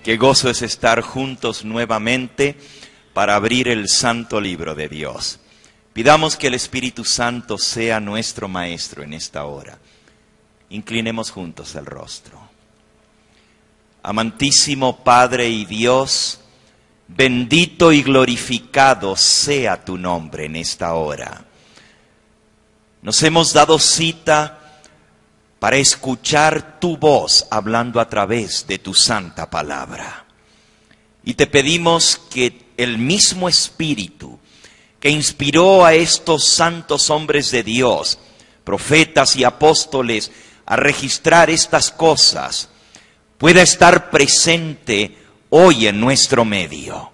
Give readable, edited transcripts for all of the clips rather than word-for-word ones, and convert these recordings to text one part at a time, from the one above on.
Qué gozo es estar juntos nuevamente para abrir el santo libro de Dios. Pidamos que el Espíritu Santo sea nuestro maestro en esta hora. Inclinemos juntos el rostro. Amantísimo Padre y Dios, bendito y glorificado sea tu nombre en esta hora. Nos hemos dado cita para escuchar tu voz hablando a través de tu santa palabra. Y te pedimos que el mismo Espíritu que inspiró a estos santos hombres de Dios, profetas y apóstoles, a registrar estas cosas, pueda estar presente hoy en nuestro medio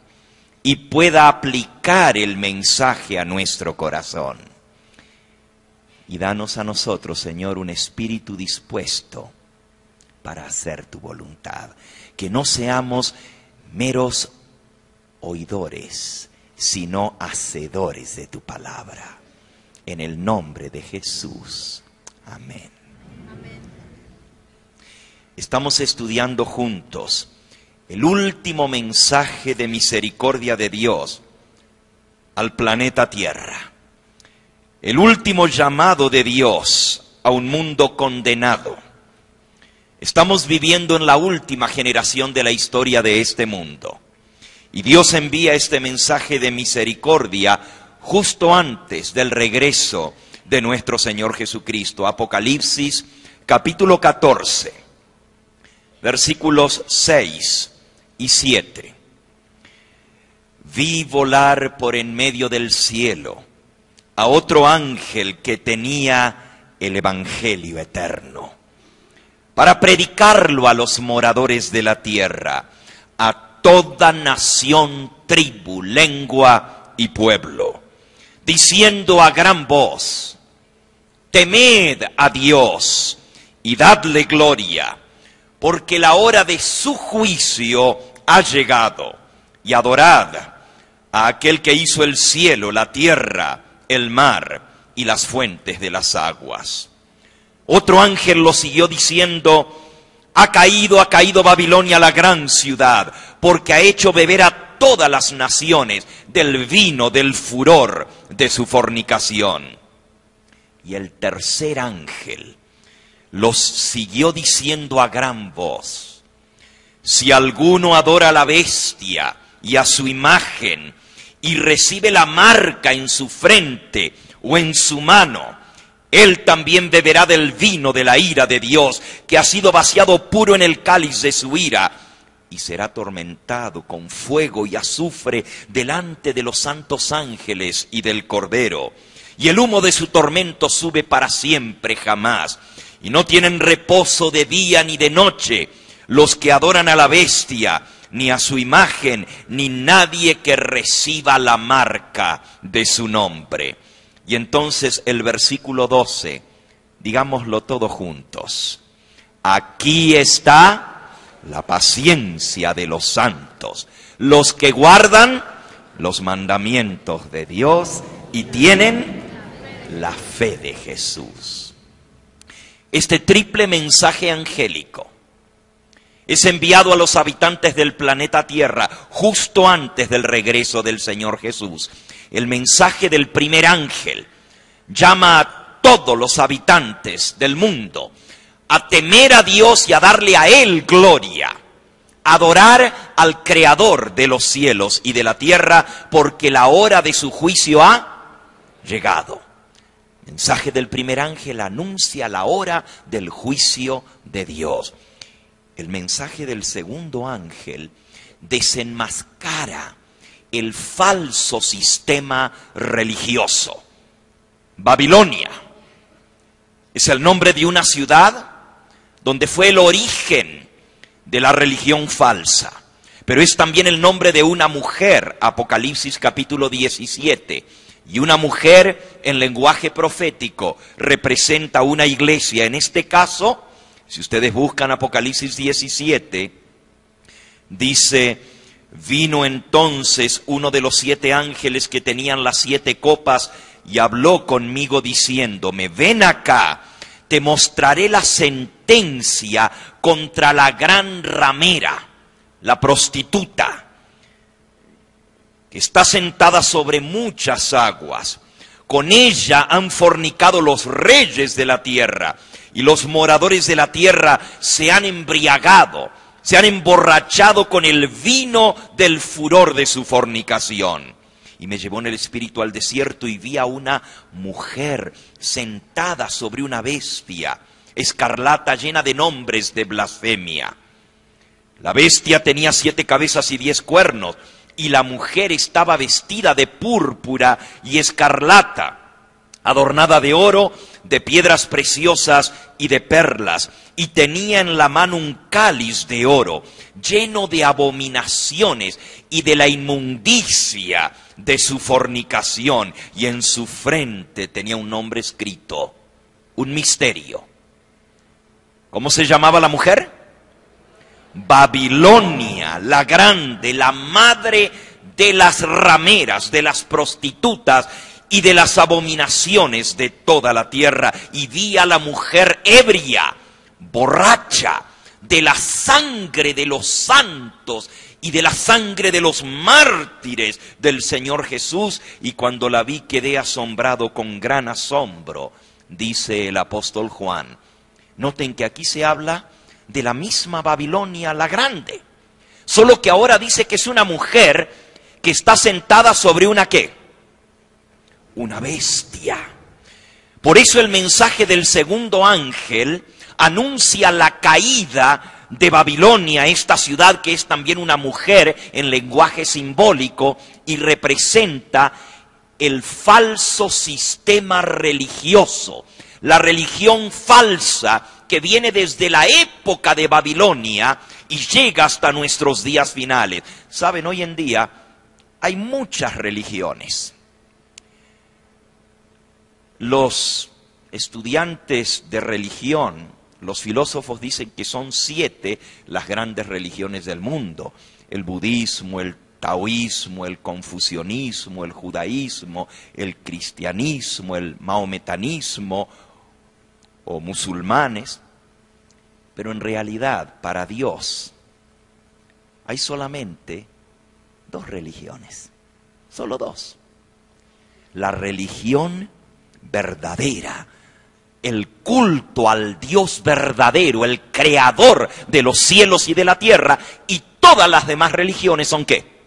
y pueda aplicar el mensaje a nuestro corazón. Y danos a nosotros, Señor, un espíritu dispuesto para hacer tu voluntad. Que no seamos meros oidores, sino hacedores de tu palabra. En el nombre de Jesús. Amén. Estamos estudiando juntos el último mensaje de misericordia de Dios al planeta Tierra. El último llamado de Dios a un mundo condenado. Estamos viviendo en la última generación de la historia de este mundo. Y Dios envía este mensaje de misericordia justo antes del regreso de nuestro Señor Jesucristo. Apocalipsis capítulo 14, versículos 6 y 7. Vi volar por en medio del cielo a otro ángel que tenía el evangelio eterno, para predicarlo a los moradores de la tierra, a toda nación, tribu, lengua y pueblo, diciendo a gran voz: temed a Dios y dadle gloria, porque la hora de su juicio ha llegado, y adorad a aquel que hizo el cielo, la tierra, el mar y las fuentes de las aguas. Otro ángel lo siguió diciendo: ha caído Babilonia, la gran ciudad, porque ha hecho beber a todas las naciones del vino del furor de su fornicación. Y el tercer ángel los siguió diciendo a gran voz: si alguno adora a la bestia y a su imagen, y recibe la marca en su frente o en su mano, él también beberá del vino de la ira de Dios, que ha sido vaciado puro en el cáliz de su ira, y será atormentado con fuego y azufre delante de los santos ángeles y del Cordero. Y el humo de su tormento sube para siempre jamás. Y no tienen reposo de día ni de noche los que adoran a la bestia, ni a su imagen, ni nadie que reciba la marca de su nombre. Y entonces el versículo 12, digámoslo todos juntos: aquí está la paciencia de los santos, los que guardan los mandamientos de Dios y tienen la fe de Jesús. Este triple mensaje angélico es enviado a los habitantes del planeta Tierra justo antes del regreso del Señor Jesús. El mensaje del primer ángel llama a todos los habitantes del mundo a temer a Dios y a darle a Él gloria, a adorar al Creador de los cielos y de la tierra, porque la hora de su juicio ha llegado. El mensaje del primer ángel anuncia la hora del juicio de Dios. El mensaje del segundo ángel desenmascara el falso sistema religioso. Babilonia es el nombre de una ciudad donde fue el origen de la religión falsa, pero es también el nombre de una mujer, Apocalipsis capítulo 17, y una mujer en lenguaje profético representa una iglesia. En este caso, si ustedes buscan Apocalipsis 17, dice: vino entonces uno de los 7 ángeles que tenían las 7 copas y habló conmigo diciéndome: ven acá, te mostraré la sentencia contra la gran ramera, la prostituta, que está sentada sobre muchas aguas. Con ella han fornicado los reyes de la tierra, y los moradores de la tierra se han embriagado, se han emborrachado con el vino del furor de su fornicación. Y me llevó en el espíritu al desierto y vi a una mujer sentada sobre una bestia, escarlata llena de nombres de blasfemia. La bestia tenía 7 cabezas y 10 cuernos, y la mujer estaba vestida de púrpura y escarlata, adornada de oro, de piedras preciosas y de perlas, y tenía en la mano un cáliz de oro, lleno de abominaciones y de la inmundicia de su fornicación, y en su frente tenía un nombre escrito, un misterio. ¿Cómo se llamaba la mujer? Babilonia, la grande, la madre de las rameras, de las prostitutas y de las abominaciones de toda la tierra. Y vi a la mujer ebria, borracha, de la sangre de los santos y de la sangre de los mártires del Señor Jesús. Y cuando la vi quedé asombrado con gran asombro, dice el apóstol Juan. Noten que aquí se habla de la misma Babilonia la grande, solo que ahora dice que es una mujer que está sentada sobre una ¿qué? Una bestia. Por eso el mensaje del segundo ángel anuncia la caída de Babilonia, esta ciudad que es también una mujer en lenguaje simbólico y representa el falso sistema religioso, la religión falsa que viene desde la época de Babilonia y llega hasta nuestros días finales. Saben, hoy en día hay muchas religiones. Los estudiantes de religión, los filósofos dicen que son 7 las grandes religiones del mundo: el budismo, el taoísmo, el confucianismo, el judaísmo, el cristianismo, el mahometanismo o musulmanes. Pero en realidad, para Dios, hay solamente 2 religiones, solo 2. La religión verdadera, el culto al Dios verdadero, el creador de los cielos y de la tierra, y todas las demás religiones son ¿qué?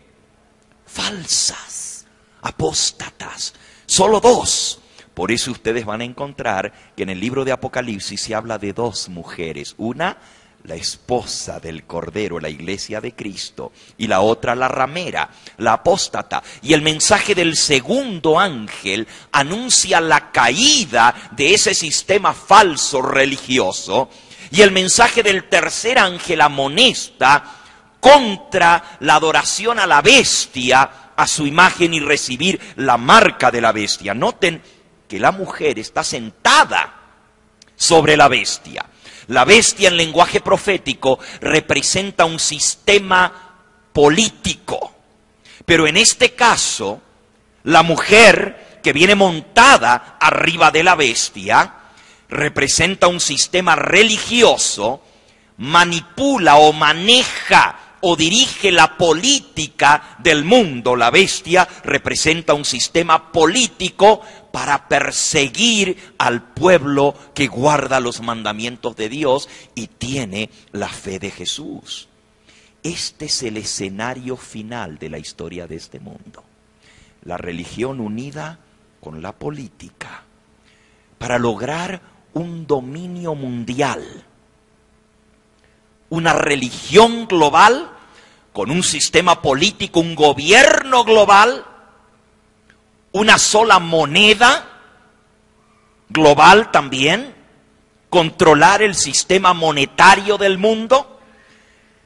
Falsas, apóstatas, solo 2. Por eso ustedes van a encontrar que en el libro de Apocalipsis se habla de 2 mujeres. Una, la esposa del Cordero, la iglesia de Cristo. Y la otra, la ramera, la apóstata. Y el mensaje del segundo ángel anuncia la caída de ese sistema falso religioso. Y el mensaje del tercer ángel amonesta contra la adoración a la bestia, a su imagen y recibir la marca de la bestia. Noten que la mujer está sentada sobre la bestia. La bestia en lenguaje profético representa un sistema político. Pero en este caso, la mujer que viene montada arriba de la bestia representa un sistema religioso, manipula o maneja o dirige la política del mundo. La bestia representa un sistema político para perseguir al pueblo que guarda los mandamientos de Dios y tiene la fe de Jesús. Este es el escenario final de la historia de este mundo. La religión unida con la política para lograr un dominio mundial. Una religión global con un sistema político, un gobierno global, una sola moneda global también, controlar el sistema monetario del mundo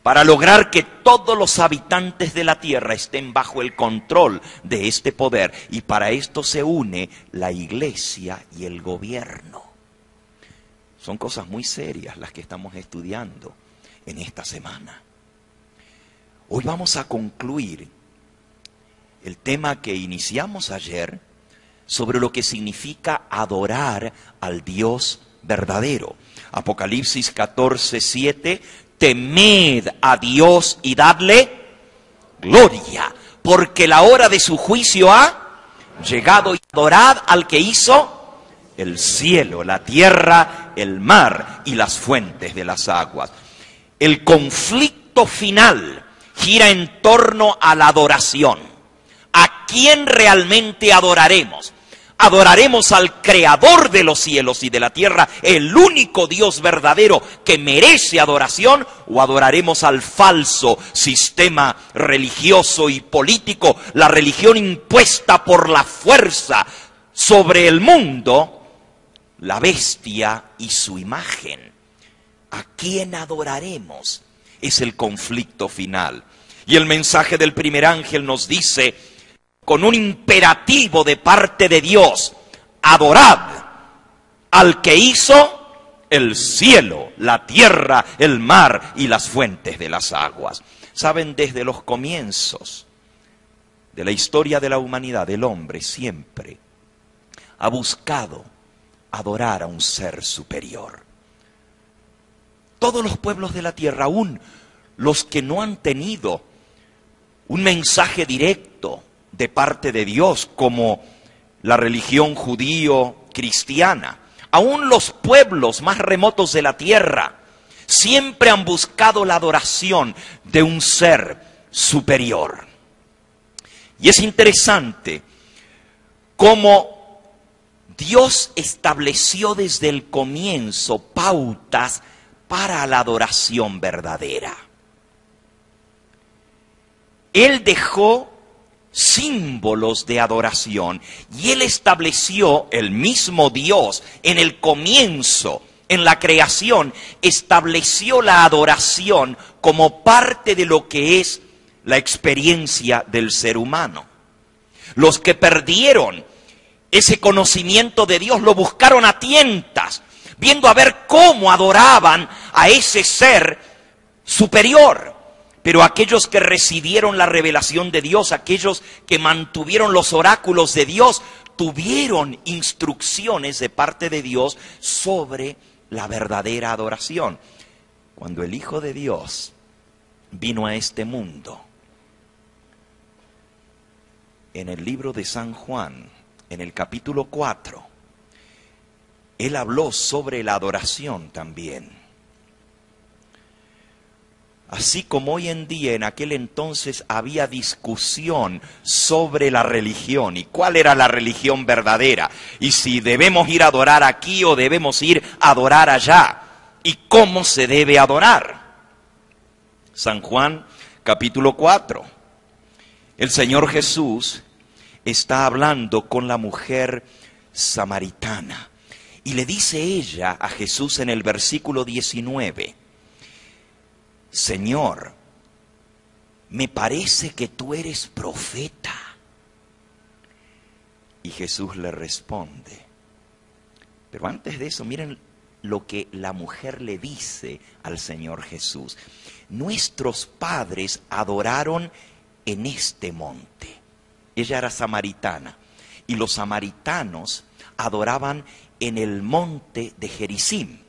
para lograr que todos los habitantes de la tierra estén bajo el control de este poder. Y para esto se une la iglesia y el gobierno. Son cosas muy serias las que estamos estudiando en esta semana. Hoy vamos a concluir el tema que iniciamos ayer sobre lo que significa adorar al Dios verdadero. Apocalipsis 14:7, temed a Dios y dadle gloria, porque la hora de su juicio ha llegado, y adorad al que hizo el cielo, la tierra, el mar y las fuentes de las aguas. El conflicto final gira en torno a la adoración. ¿A quién realmente adoraremos? ¿Adoraremos al creador de los cielos y de la tierra, el único Dios verdadero que merece adoración? ¿O adoraremos al falso sistema religioso y político, la religión impuesta por la fuerza sobre el mundo, la bestia y su imagen? ¿A quién adoraremos? Es el conflicto final. Y el mensaje del primer ángel nos dice, con un imperativo de parte de Dios: adorad al que hizo el cielo, la tierra, el mar y las fuentes de las aguas. Saben, desde los comienzos de la historia de la humanidad, el hombre siempre ha buscado adorar a un ser superior. Todos los pueblos de la tierra, aún los que no han tenido un mensaje directo de parte de Dios, como la religión judío-cristiana, aún los pueblos más remotos de la tierra, siempre han buscado la adoración de un ser superior. Y es interesante cómo Dios estableció desde el comienzo pautas para la adoración verdadera. Él dejó símbolos de adoración, y Él estableció, el mismo Dios, en el comienzo, en la creación, estableció la adoración como parte de lo que es la experiencia del ser humano. Los que perdieron ese conocimiento de Dios lo buscaron a tientas, viendo a ver cómo adoraban a ese ser superior. Pero aquellos que recibieron la revelación de Dios, aquellos que mantuvieron los oráculos de Dios, tuvieron instrucciones de parte de Dios sobre la verdadera adoración. Cuando el Hijo de Dios vino a este mundo, en el libro de San Juan, en el capítulo 4, Él habló sobre la adoración también. Así como hoy en día, en aquel entonces había discusión sobre la religión y cuál era la religión verdadera, y si debemos ir a adorar aquí o debemos ir a adorar allá, y cómo se debe adorar. San Juan capítulo 4. El Señor Jesús está hablando con la mujer samaritana, y le dice ella a Jesús en el versículo 19: Señor, me parece que tú eres profeta. Y Jesús le responde. Pero antes de eso, miren lo que la mujer le dice al Señor Jesús. Nuestros padres adoraron en este monte. Ella era samaritana, y los samaritanos adoraban en el monte de Gerizim.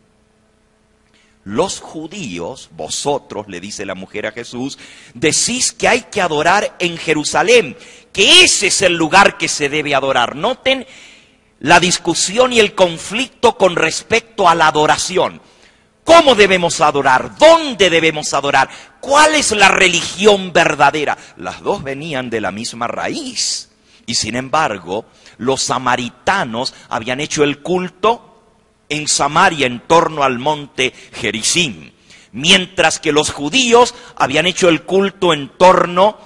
Los judíos, vosotros, le dice la mujer a Jesús, decís que hay que adorar en Jerusalén, que ese es el lugar que se debe adorar. Noten la discusión y el conflicto con respecto a la adoración. ¿Cómo debemos adorar? ¿Dónde debemos adorar? ¿Cuál es la religión verdadera? Las dos venían de la misma raíz. Y sin embargo, los samaritanos habían hecho el culto en Samaria, en torno al monte Gerizim, mientras que los judíos habían hecho el culto en torno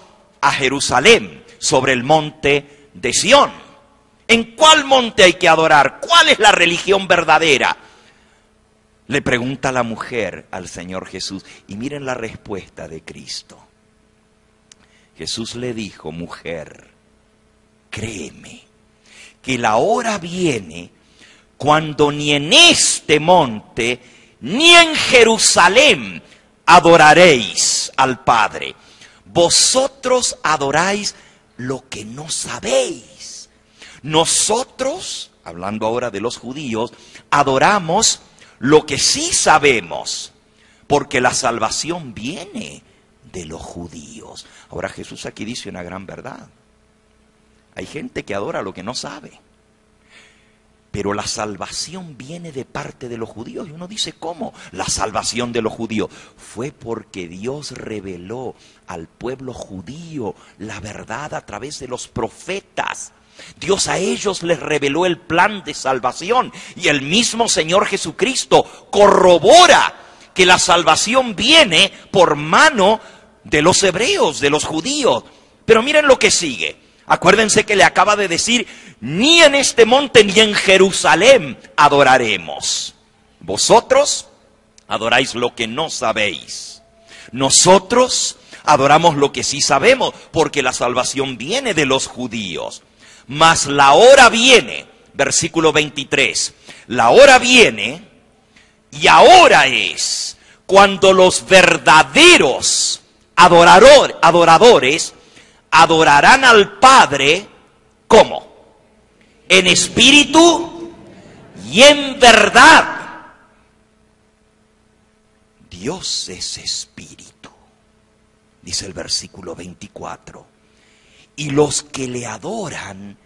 a Jerusalén, sobre el monte de Sión. ¿En cuál monte hay que adorar? ¿Cuál es la religión verdadera? Le pregunta la mujer al Señor Jesús, y miren la respuesta de Cristo. Jesús le dijo: mujer, créeme, que la hora viene cuando ni en este monte, ni en Jerusalén adoraréis al Padre. Vosotros adoráis lo que no sabéis. Nosotros, hablando ahora de los judíos, adoramos lo que sí sabemos, porque la salvación viene de los judíos. Ahora Jesús aquí dice una gran verdad. Hay gente que adora lo que no sabe. Pero la salvación viene de parte de los judíos. Y uno dice, ¿cómo? La salvación de los judíos. Fue porque Dios reveló al pueblo judío la verdad a través de los profetas. Dios a ellos les reveló el plan de salvación. Y el mismo Señor Jesucristo corrobora que la salvación viene por mano de los hebreos, de los judíos. Pero miren lo que sigue. Acuérdense que le acaba de decir, ni en este monte ni en Jerusalén adoraremos. Vosotros adoráis lo que no sabéis. Nosotros adoramos lo que sí sabemos, porque la salvación viene de los judíos. Mas la hora viene, versículo 23, la hora viene y ahora es cuando los verdaderos adoradores adorarán al Padre, ¿cómo? En espíritu y en verdad. Dios es espíritu, dice el versículo 24. Y los que le adoran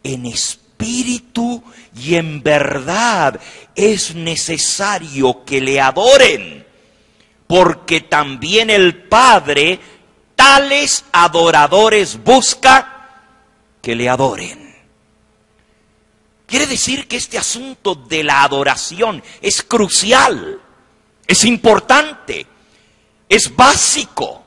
en espíritu y en verdad, es necesario que le adoren, porque también el Padre tales adoradores busca que le adoren. Quiere decir que este asunto de la adoración es crucial, es importante, es básico.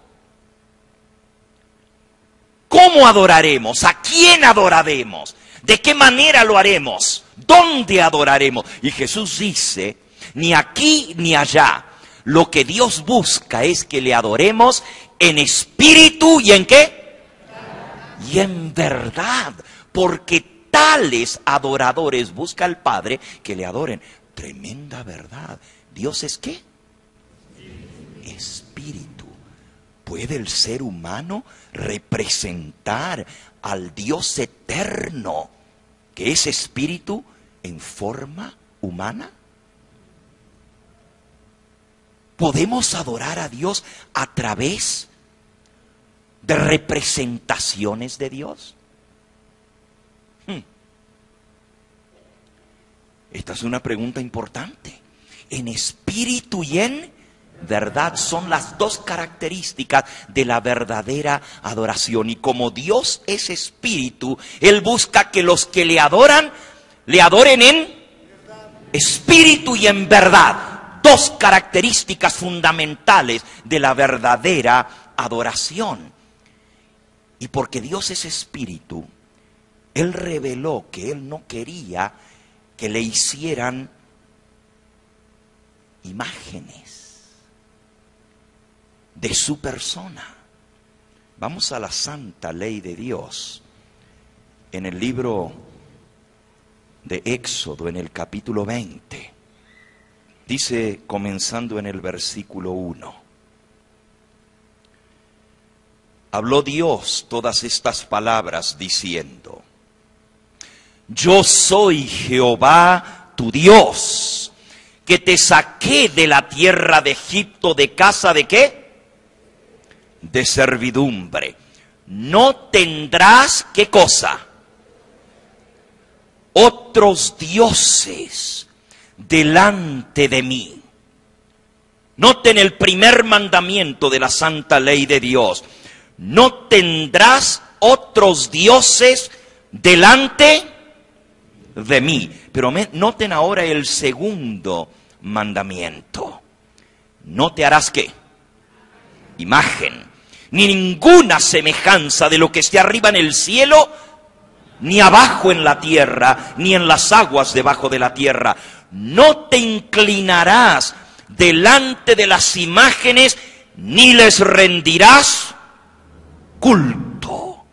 ¿Cómo adoraremos? ¿A quién adoraremos? ¿De qué manera lo haremos? ¿Dónde adoraremos? Y Jesús dice, ni aquí ni allá. Lo que Dios busca es que le adoremos en espíritu y en ¿qué? Y en verdad. Porque tales adoradores busca el Padre que le adoren. Tremenda verdad. ¿Dios es qué? Espíritu. ¿Puede el ser humano representar al Dios eterno, que es espíritu, en forma humana? ¿Podemos adorar a Dios a través de representaciones de Dios? Esta es una pregunta importante. En espíritu y en verdad son las dos características de la verdadera adoración. Y como Dios es espíritu, Él busca que los que le adoren en espíritu y en verdad. Dos características fundamentales de la verdadera adoración. Y porque Dios es espíritu, Él reveló que Él no quería que le hicieran imágenes de su persona. Vamos a la santa ley de Dios. En el libro de Éxodo, en el capítulo 20. Dice, comenzando en el versículo 1. Habló Dios todas estas palabras diciendo, yo soy Jehová tu Dios, que te saqué de la tierra de Egipto de casa de ¿qué? De servidumbre. No tendrás, ¿qué cosa? Otros dioses delante de mí. Noten el primer mandamiento de la santa ley de Dios. No tendrás otros dioses delante de mí. Pero noten ahora el segundo mandamiento. No te harás ¿qué? Imagen, ni ninguna semejanza de lo que esté arriba en el cielo, ni abajo en la tierra, ni en las aguas debajo de la tierra. No te inclinarás delante de las imágenes, ni les rendirás culto.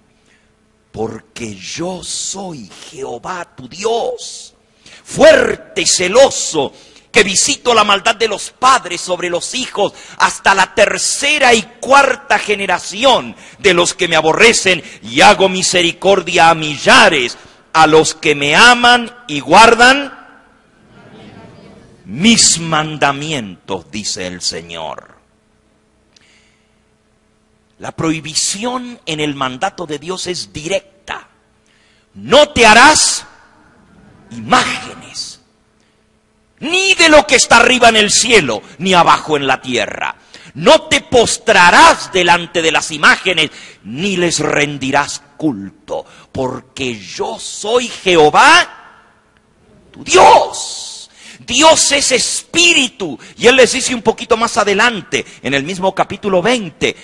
Porque yo soy Jehová tu Dios, fuerte y celoso, que visito la maldad de los padres sobre los hijos hasta la tercera y cuarta generación de los que me aborrecen, y hago misericordia a millares, a los que me aman y guardan mis mandamientos, dice el Señor. La prohibición en el mandato de Dios es directa. No te harás imágenes, ni de lo que está arriba en el cielo, ni abajo en la tierra. No te postrarás delante de las imágenes, ni les rendirás culto, porque yo soy Jehová, tu Dios. Dios es espíritu. Y Él les dice un poquito más adelante, en el mismo capítulo 20,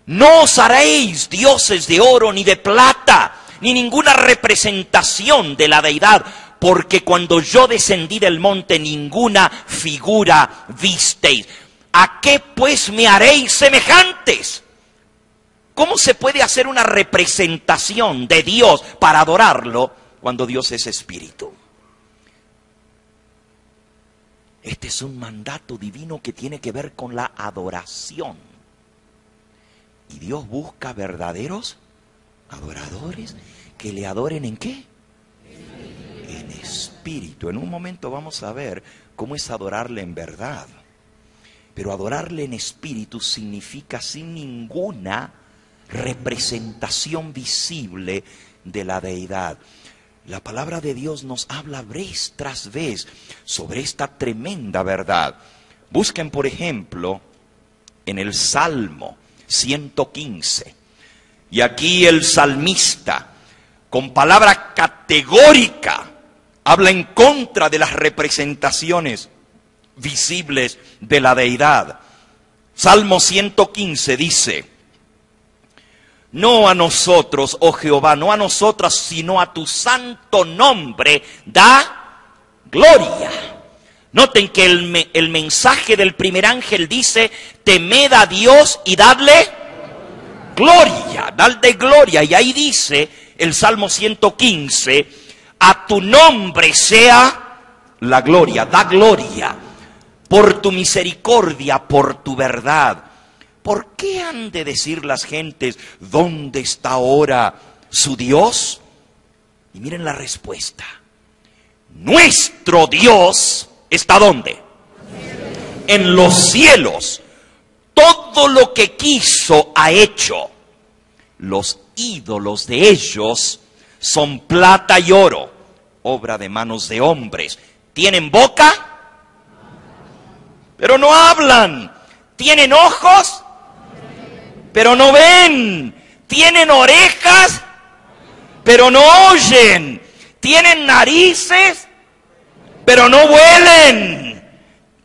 no os haréis dioses de oro ni de plata, ni ninguna representación de la deidad, porque cuando yo descendí del monte ninguna figura visteis. ¿A qué pues me haréis semejantes? ¿Cómo se puede hacer una representación de Dios para adorarlo cuando Dios es espíritu? Este es un mandato divino que tiene que ver con la adoración. Y Dios busca verdaderos adoradores que le adoren ¿en qué? En espíritu. En un momento vamos a ver cómo es adorarle en verdad. Pero adorarle en espíritu significa sin ninguna representación visible de la deidad. La palabra de Dios nos habla vez tras vez sobre esta tremenda verdad. Busquen, por ejemplo, en el Salmo 115. Y aquí el salmista, con palabra categórica, habla en contra de las representaciones visibles de la deidad. Salmo 115 dice: no a nosotros, oh Jehová, no a nosotras, sino a tu santo nombre da gloria. Noten que el mensaje del primer ángel dice: temed a Dios y dadle gloria, dadle gloria. Y ahí dice el Salmo 115: a tu nombre sea la gloria, da gloria, por tu misericordia, por tu verdad. ¿Por qué han de decir las gentes, ¿dónde está ahora su Dios? Y miren la respuesta: nuestro Dios está ¿dónde? En los cielos. Todo lo que quiso ha hecho. Los ídolos de ellos son plata y oro, obra de manos de hombres. ¿Tienen boca? Pero no hablan. ¿Tienen ojos? Pero no ven. ¿Tienen orejas? Pero no oyen. ¿Tienen narices? Pero no huelen.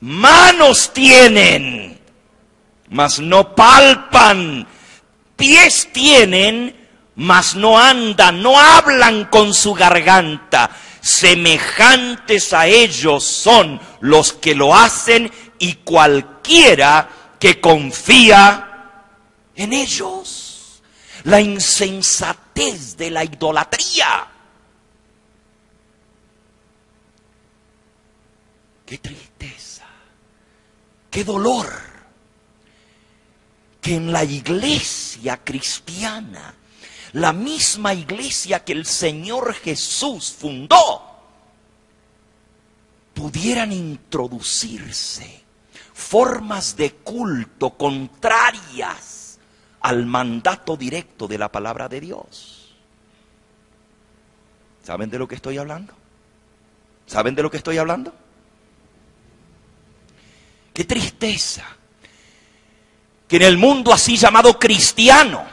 Manos tienen, mas no palpan. Pies tienen, mas no andan. No hablan con su garganta. Semejantes a ellos son los que lo hacen y cualquiera que confía en ellos. La insensatez de la idolatría. Qué tristeza, qué dolor, que en la iglesia cristiana, la misma iglesia que el Señor Jesús fundó, pudieran introducirse formas de culto contrarias al mandato directo de la palabra de Dios. ¿Saben de lo que estoy hablando? ¿Saben de lo que estoy hablando? Qué tristeza que en el mundo así llamado cristiano,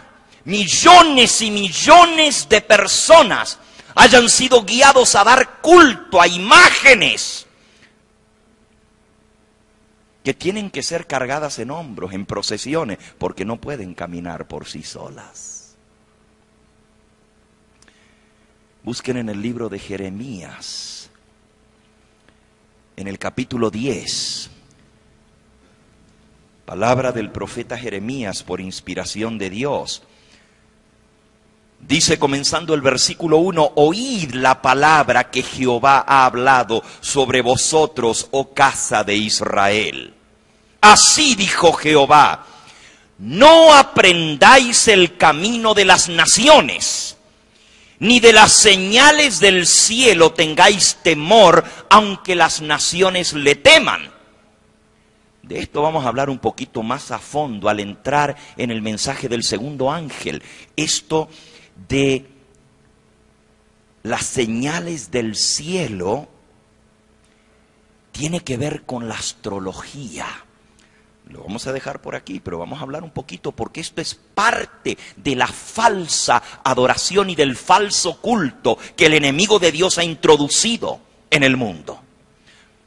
millones y millones de personas hayan sido guiados a dar culto a imágenes que tienen que ser cargadas en hombros, en procesiones, porque no pueden caminar por sí solas. Busquen en el libro de Jeremías, en el capítulo 10, palabra del profeta Jeremías por inspiración de Dios. Dice, comenzando el versículo 1, oíd la palabra que Jehová ha hablado sobre vosotros, oh casa de Israel. Así dijo Jehová, no aprendáis el camino de las naciones, Ni de las señales del cielo tengáis temor, aunque las naciones le teman. De esto vamos a hablar un poquito más a fondo al entrar en el mensaje del segundo ángel. Esto de las señales del cielo tiene que ver con la astrología. Lo vamos a dejar por aquí, pero vamos a hablar un poquito porque esto es parte de la falsa adoración y del falso culto que el enemigo de Dios ha introducido en el mundo.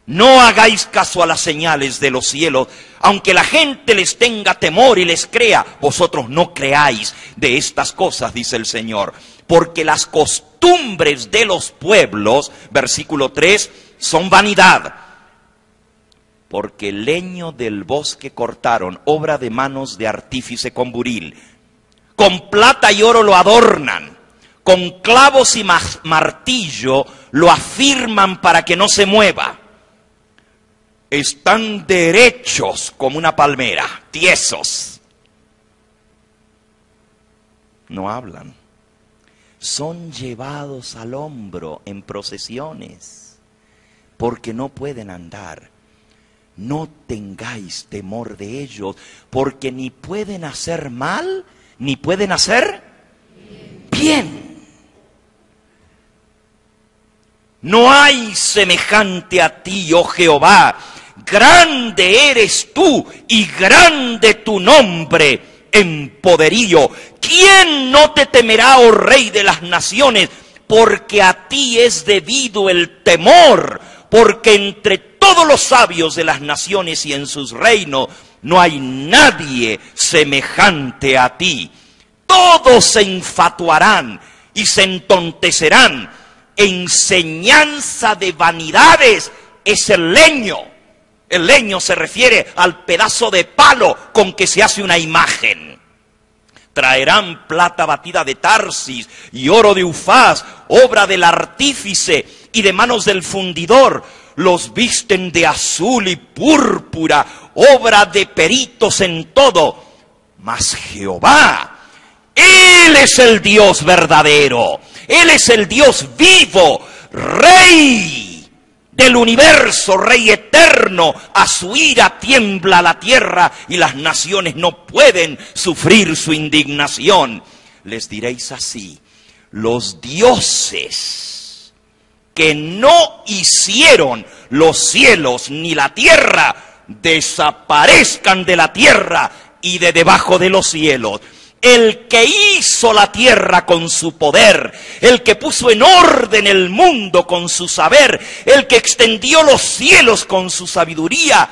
No hagáis caso a las señales de los cielos, aunque la gente les tenga temor y les crea, vosotros no creáis de estas cosas, dice el Señor, porque las costumbres de los pueblos, versículo 3, son vanidad. Porque el leño del bosque cortaron, obra de manos de artífice con buril. Con plata y oro lo adornan, con clavos y martillo lo afirman para que no se mueva. Están derechos como una palmera, tiesos. No hablan. Son llevados al hombro en procesiones, porque no pueden andar. No tengáis temor de ellos, porque ni pueden hacer mal, ni pueden hacer bien. No hay semejante a ti, oh Jehová. Grande eres tú y grande tu nombre en poderío. ¿Quién no te temerá, oh Rey de las naciones? Porque a ti es debido el temor, porque entre todos los sabios de las naciones y en sus reinos no hay nadie semejante a ti. Todos se infatuarán y se entontecerán. Enseñanza de vanidades es el leño. El leño se refiere al pedazo de palo con que se hace una imagen. Traerán plata batida de Tarsis y oro de Ufaz, obra del artífice y de manos del fundidor. Los visten de azul y púrpura, obra de peritos en todo. Mas Jehová, Él es el Dios verdadero. Él es el Dios vivo, Rey del universo, Rey eterno. A su ira tiembla la tierra y las naciones no pueden sufrir su indignación. Les diréis así: los dioses que no hicieron los cielos ni la tierra, desaparezcan de la tierra y de debajo de los cielos. El que hizo la tierra con su poder, el que puso en orden el mundo con su saber, el que extendió los cielos con su sabiduría,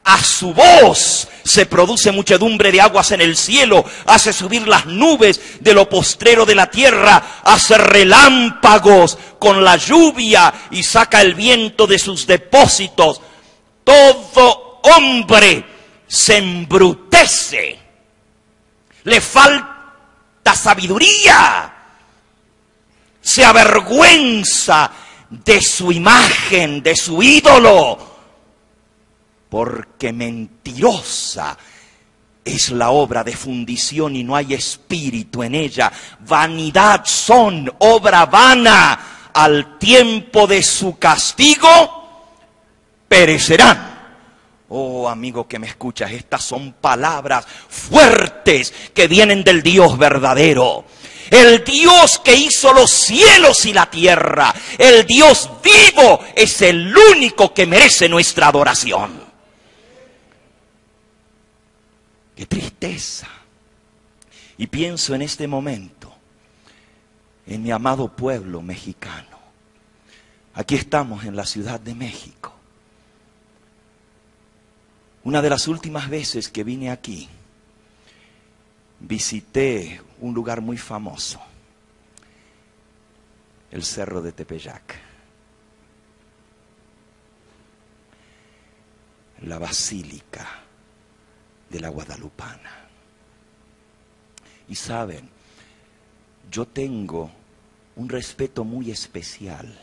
a su voz se produce muchedumbre de aguas en el cielo, hace subir las nubes de lo postrero de la tierra, hace relámpagos con la lluvia y saca el viento de sus depósitos. Todo hombre se embrutece, le falta sabiduría, se avergüenza de su imagen, de su ídolo, porque mentirosa es la obra de fundición y no hay espíritu en ella. Vanidad son, obra vana, al tiempo de su castigo perecerán. Oh, amigo que me escuchas, estas son palabras fuertes que vienen del Dios verdadero. El Dios que hizo los cielos y la tierra, el Dios vivo, es el único que merece nuestra adoración. ¡Qué tristeza! Y pienso en este momento en mi amado pueblo mexicano. Aquí estamos en la Ciudad de México. Una de las últimas veces que vine aquí, visité un lugar muy famoso, el Cerro de Tepeyac, la Basílica de la Guadalupana. Y saben, yo tengo un respeto muy especial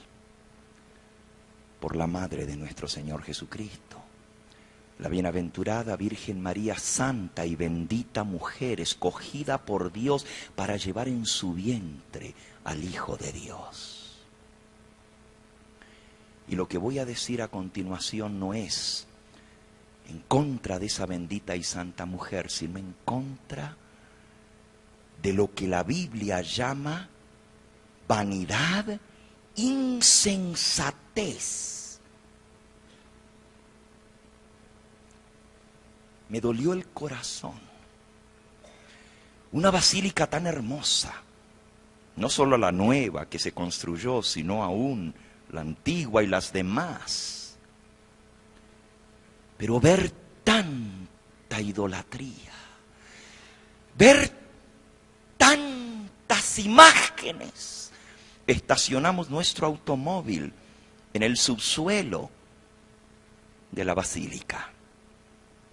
por la Madre de nuestro Señor Jesucristo, La bienaventurada Virgen María, santa y bendita mujer, escogida por Dios para llevar en su vientre al Hijo de Dios. Y lo que voy a decir a continuación no es en contra de esa bendita y santa mujer, sino en contra de lo que la Biblia llama vanidad, insensatez. Me dolió el corazón. Una basílica tan hermosa, no solo la nueva que se construyó, sino aún la antigua y las demás. Pero ver tanta idolatría, ver tantas imágenes. Estacionamos nuestro automóvil en el subsuelo de la basílica.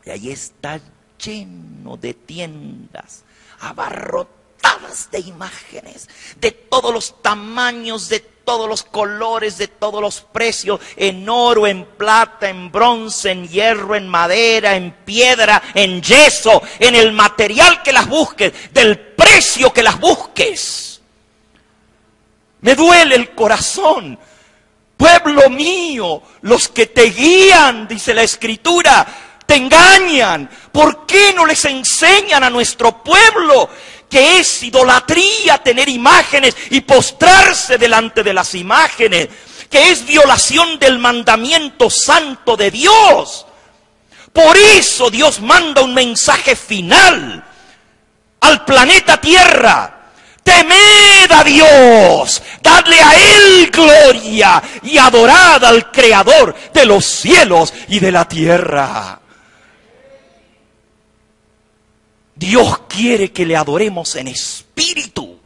Y ahí está lleno de tiendas, abarrotadas de imágenes, de todos los tamaños, de todos los colores, de todos los precios, en oro, en plata, en bronce, en hierro, en madera, en piedra, en yeso, en el material que las busques, del precio que las busques. Me duele el corazón. Pueblo mío, los que te guían, dice la Escritura, te engañan. ¿Por qué no les enseñan a nuestro pueblo que es idolatría tener imágenes y postrarse delante de las imágenes? Que es violación del mandamiento santo de Dios. Por eso Dios manda un mensaje final al planeta Tierra. Temed a Dios, dadle a Él gloria y adorad al Creador de los cielos y de la tierra. Dios quiere que le adoremos en espíritu,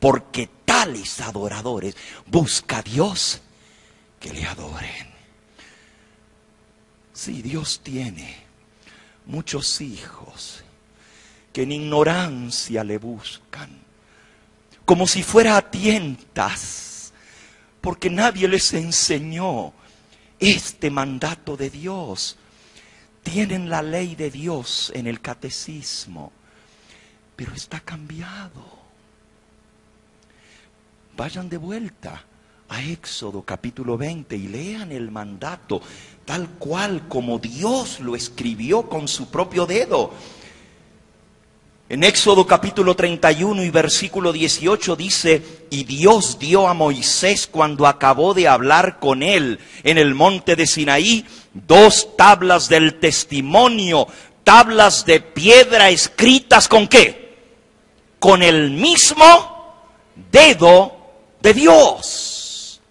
porque tales adoradores busca a Dios que le adoren. Sí, Dios tiene muchos hijos que en ignorancia le buscan, como si fuera a tientas, porque nadie les enseñó este mandato de Dios. Tienen la ley de Dios en el catecismo, pero está cambiado. Vayan de vuelta a Éxodo capítulo 20 y lean el mandato tal cual como Dios lo escribió con su propio dedo. En Éxodo capítulo 31 y versículo 18 dice: y Dios dio a Moisés, cuando acabó de hablar con él en el monte de Sinaí, 2 tablas del testimonio, tablas de piedra escritas ¿con qué? Con el mismo dedo de Dios.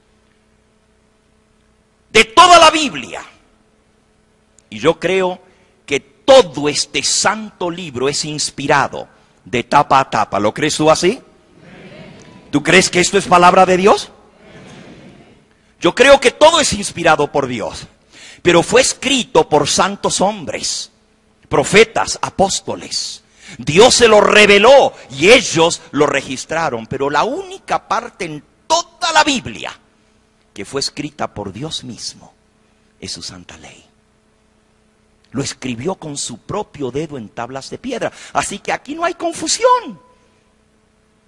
De toda la Biblia. Y yo creo que todo este santo libro es inspirado de tapa a tapa. ¿Lo crees tú así? ¿Tú crees que esto es palabra de Dios? Yo creo que todo es inspirado por Dios. Pero fue escrito por santos hombres, profetas, apóstoles. Dios se lo reveló y ellos lo registraron. Pero la única parte en toda la Biblia que fue escrita por Dios mismo es su santa ley. Lo escribió con su propio dedo en tablas de piedra. Así que aquí no hay confusión.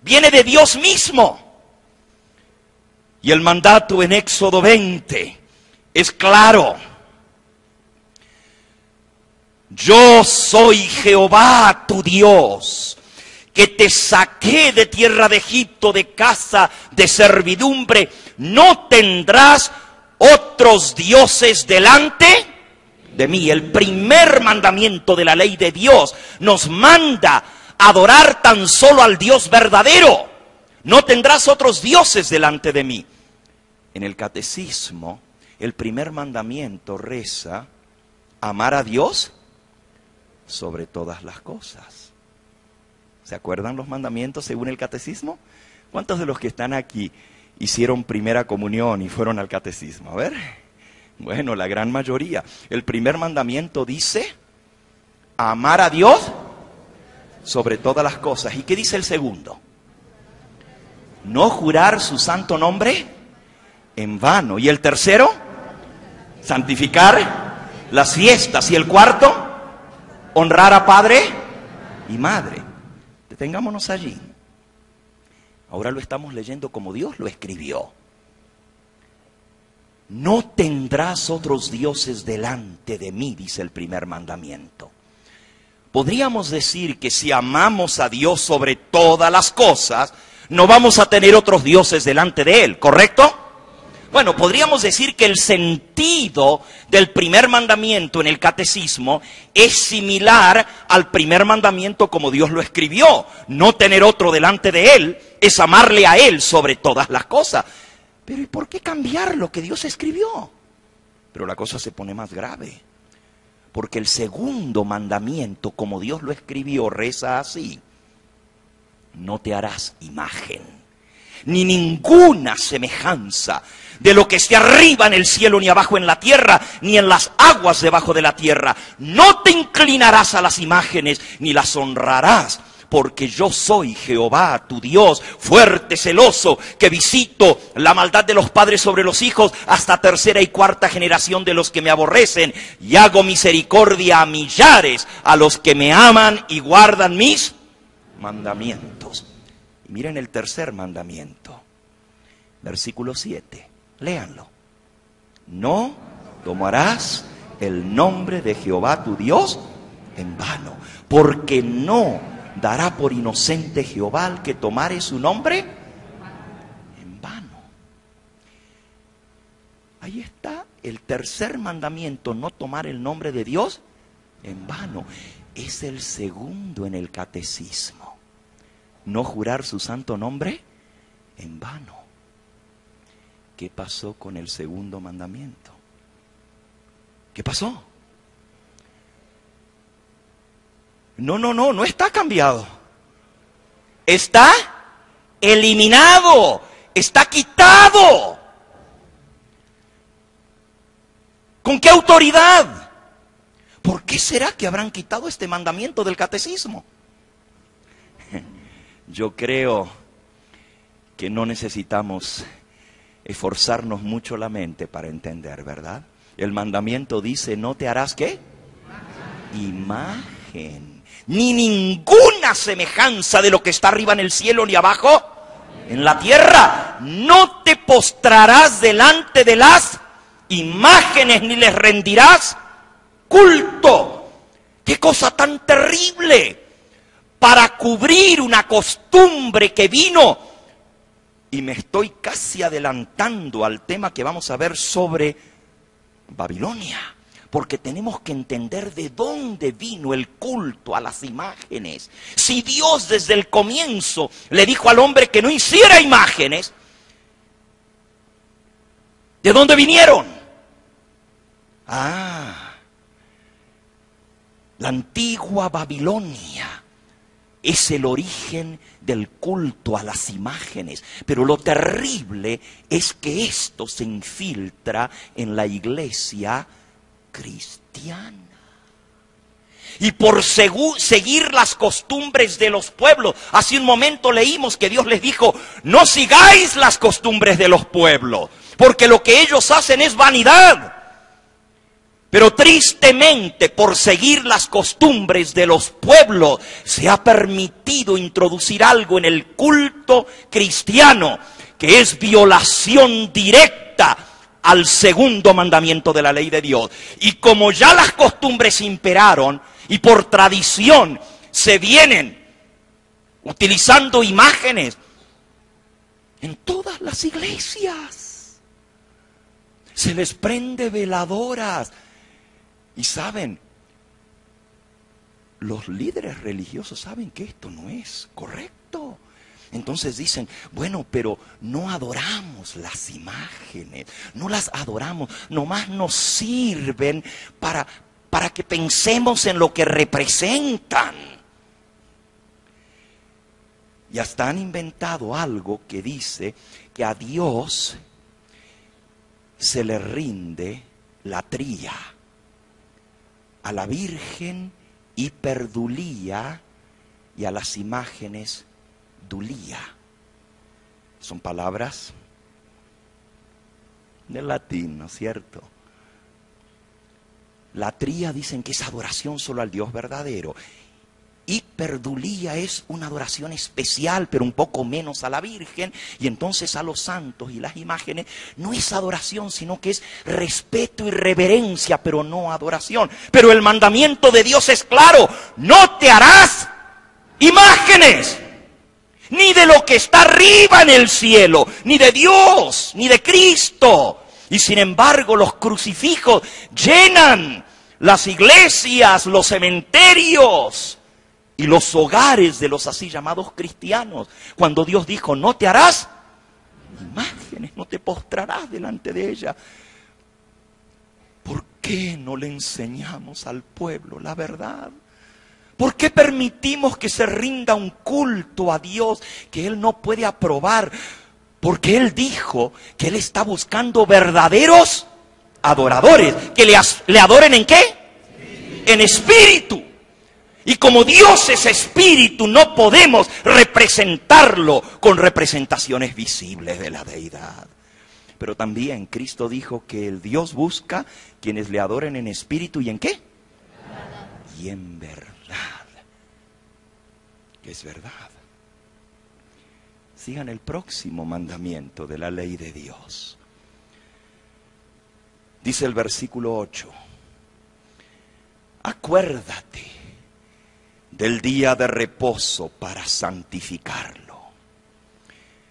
Viene de Dios mismo. Y el mandato en Éxodo 20 es claro. Yo soy Jehová tu Dios, que te saqué de tierra de Egipto, de casa de servidumbre. No tendrás otros dioses delante de mí. El primer mandamiento de la ley de Dios nos manda a adorar tan solo al Dios verdadero. No tendrás otros dioses delante de mí. En el catecismo, el primer mandamiento reza: amar a Dios sobre todas las cosas. ¿Se acuerdan los mandamientos según el catecismo? ¿Cuántos de los que están aquí hicieron primera comunión y fueron al catecismo? A ver. Bueno, la gran mayoría. El primer mandamiento dice: amar a Dios sobre todas las cosas. ¿Y qué dice el segundo? No jurar su santo nombre en vano. ¿Y el tercero? Santificar las fiestas. Y el cuarto, honrar a padre y madre. Detengámonos allí. Ahora lo estamos leyendo como Dios lo escribió. No tendrás otros dioses delante de mí, dice el primer mandamiento. Podríamos decir que si amamos a Dios sobre todas las cosas, no vamos a tener otros dioses delante de Él, ¿correcto? Bueno, podríamos decir que el sentido del primer mandamiento en el catecismo es similar al primer mandamiento como Dios lo escribió. No tener otro delante de Él es amarle a Él sobre todas las cosas. Pero ¿y por qué cambiar lo que Dios escribió? Pero la cosa se pone más grave. Porque el segundo mandamiento, como Dios lo escribió, reza así: no te harás imagen, ni ninguna semejanza de lo que esté arriba en el cielo, ni abajo en la tierra, ni en las aguas debajo de la tierra. No te inclinarás a las imágenes, ni las honrarás, porque yo soy Jehová, tu Dios, fuerte, celoso, que visito la maldad de los padres sobre los hijos hasta tercera y cuarta generación de los que me aborrecen, y hago misericordia a millares, a los que me aman y guardan mis mandamientos. Y miren el tercer mandamiento, versículo 7, léanlo. No tomarás el nombre de Jehová tu Dios en vano, porque no dará por inocente Jehová al que tomare su nombre en vano. Ahí está el tercer mandamiento, no tomar el nombre de Dios en vano. Es el segundo en el catecismo. No jurar su santo nombre en vano. ¿Qué pasó con el segundo mandamiento? ¿Qué pasó? No está cambiado. Está eliminado, está quitado. ¿Con qué autoridad? ¿Por qué será que habrán quitado este mandamiento del catecismo? Yo creo que no necesitamos esforzarnos mucho la mente para entender, ¿verdad? El mandamiento dice: no te harás ¿qué? Imagen, ni ninguna semejanza de lo que está arriba en el cielo ni abajo en la tierra. No te postrarás delante de las imágenes ni les rendirás culto. ¡Qué cosa tan terrible! Para cubrir una costumbre que vino, y me estoy casi adelantando al tema que vamos a ver sobre Babilonia, porque tenemos que entender de dónde vino el culto a las imágenes. Si Dios desde el comienzo le dijo al hombre que no hiciera imágenes, ¿de dónde vinieron? La antigua Babilonia es el origen del culto a las imágenes. Pero lo terrible es que esto se infiltra en la iglesia cristiana. Y por seguir las costumbres de los pueblos. Hace un momento leímos que Dios les dijo: no sigáis las costumbres de los pueblos, porque lo que ellos hacen es vanidad. Pero tristemente, por seguir las costumbres de los pueblos, se ha permitido introducir algo en el culto cristiano, que es violación directa al segundo mandamiento de la ley de Dios. Y como ya las costumbres imperaron, y por tradición se vienen utilizando imágenes en todas las iglesias, se les prende veladoras. Y saben, los líderes religiosos saben que esto no es correcto. Entonces dicen: bueno, pero no adoramos las imágenes, no las adoramos, nomás nos sirven para que pensemos en lo que representan. Y hasta han inventado algo que dice que a Dios se le rinde la tría, a la Virgen hiperdulía y a las imágenes dulía. Son palabras del latín, ¿no es cierto? latría dicen que es adoración solo al Dios verdadero. Hiperdulía es una adoración especial, pero un poco menos a la Virgen. Y entonces a los santos y las imágenes no es adoración, sino que es respeto y reverencia, pero no adoración. Pero el mandamiento de Dios es claro: no te harás imágenes, ni de lo que está arriba en el cielo, ni de Dios, ni de Cristo. Y sin embargo los crucifijos llenan las iglesias, los cementerios y los hogares de los así llamados cristianos, cuando Dios dijo: no te harás imágenes, no te postrarás delante de ella. ¿Por qué no le enseñamos al pueblo la verdad? ¿Por qué permitimos que se rinda un culto a Dios que Él no puede aprobar? Porque Él dijo que Él está buscando verdaderos adoradores, que le adoren ¿en qué? En espíritu. Y como Dios es espíritu, no podemos representarlo con representaciones visibles de la deidad. Pero también Cristo dijo que el Dios busca quienes le adoren en espíritu y ¿en qué? Y en verdad. Que es verdad. Sigan el próximo mandamiento de la ley de Dios. Dice el versículo 8: acuérdate del día de reposo para santificarlo.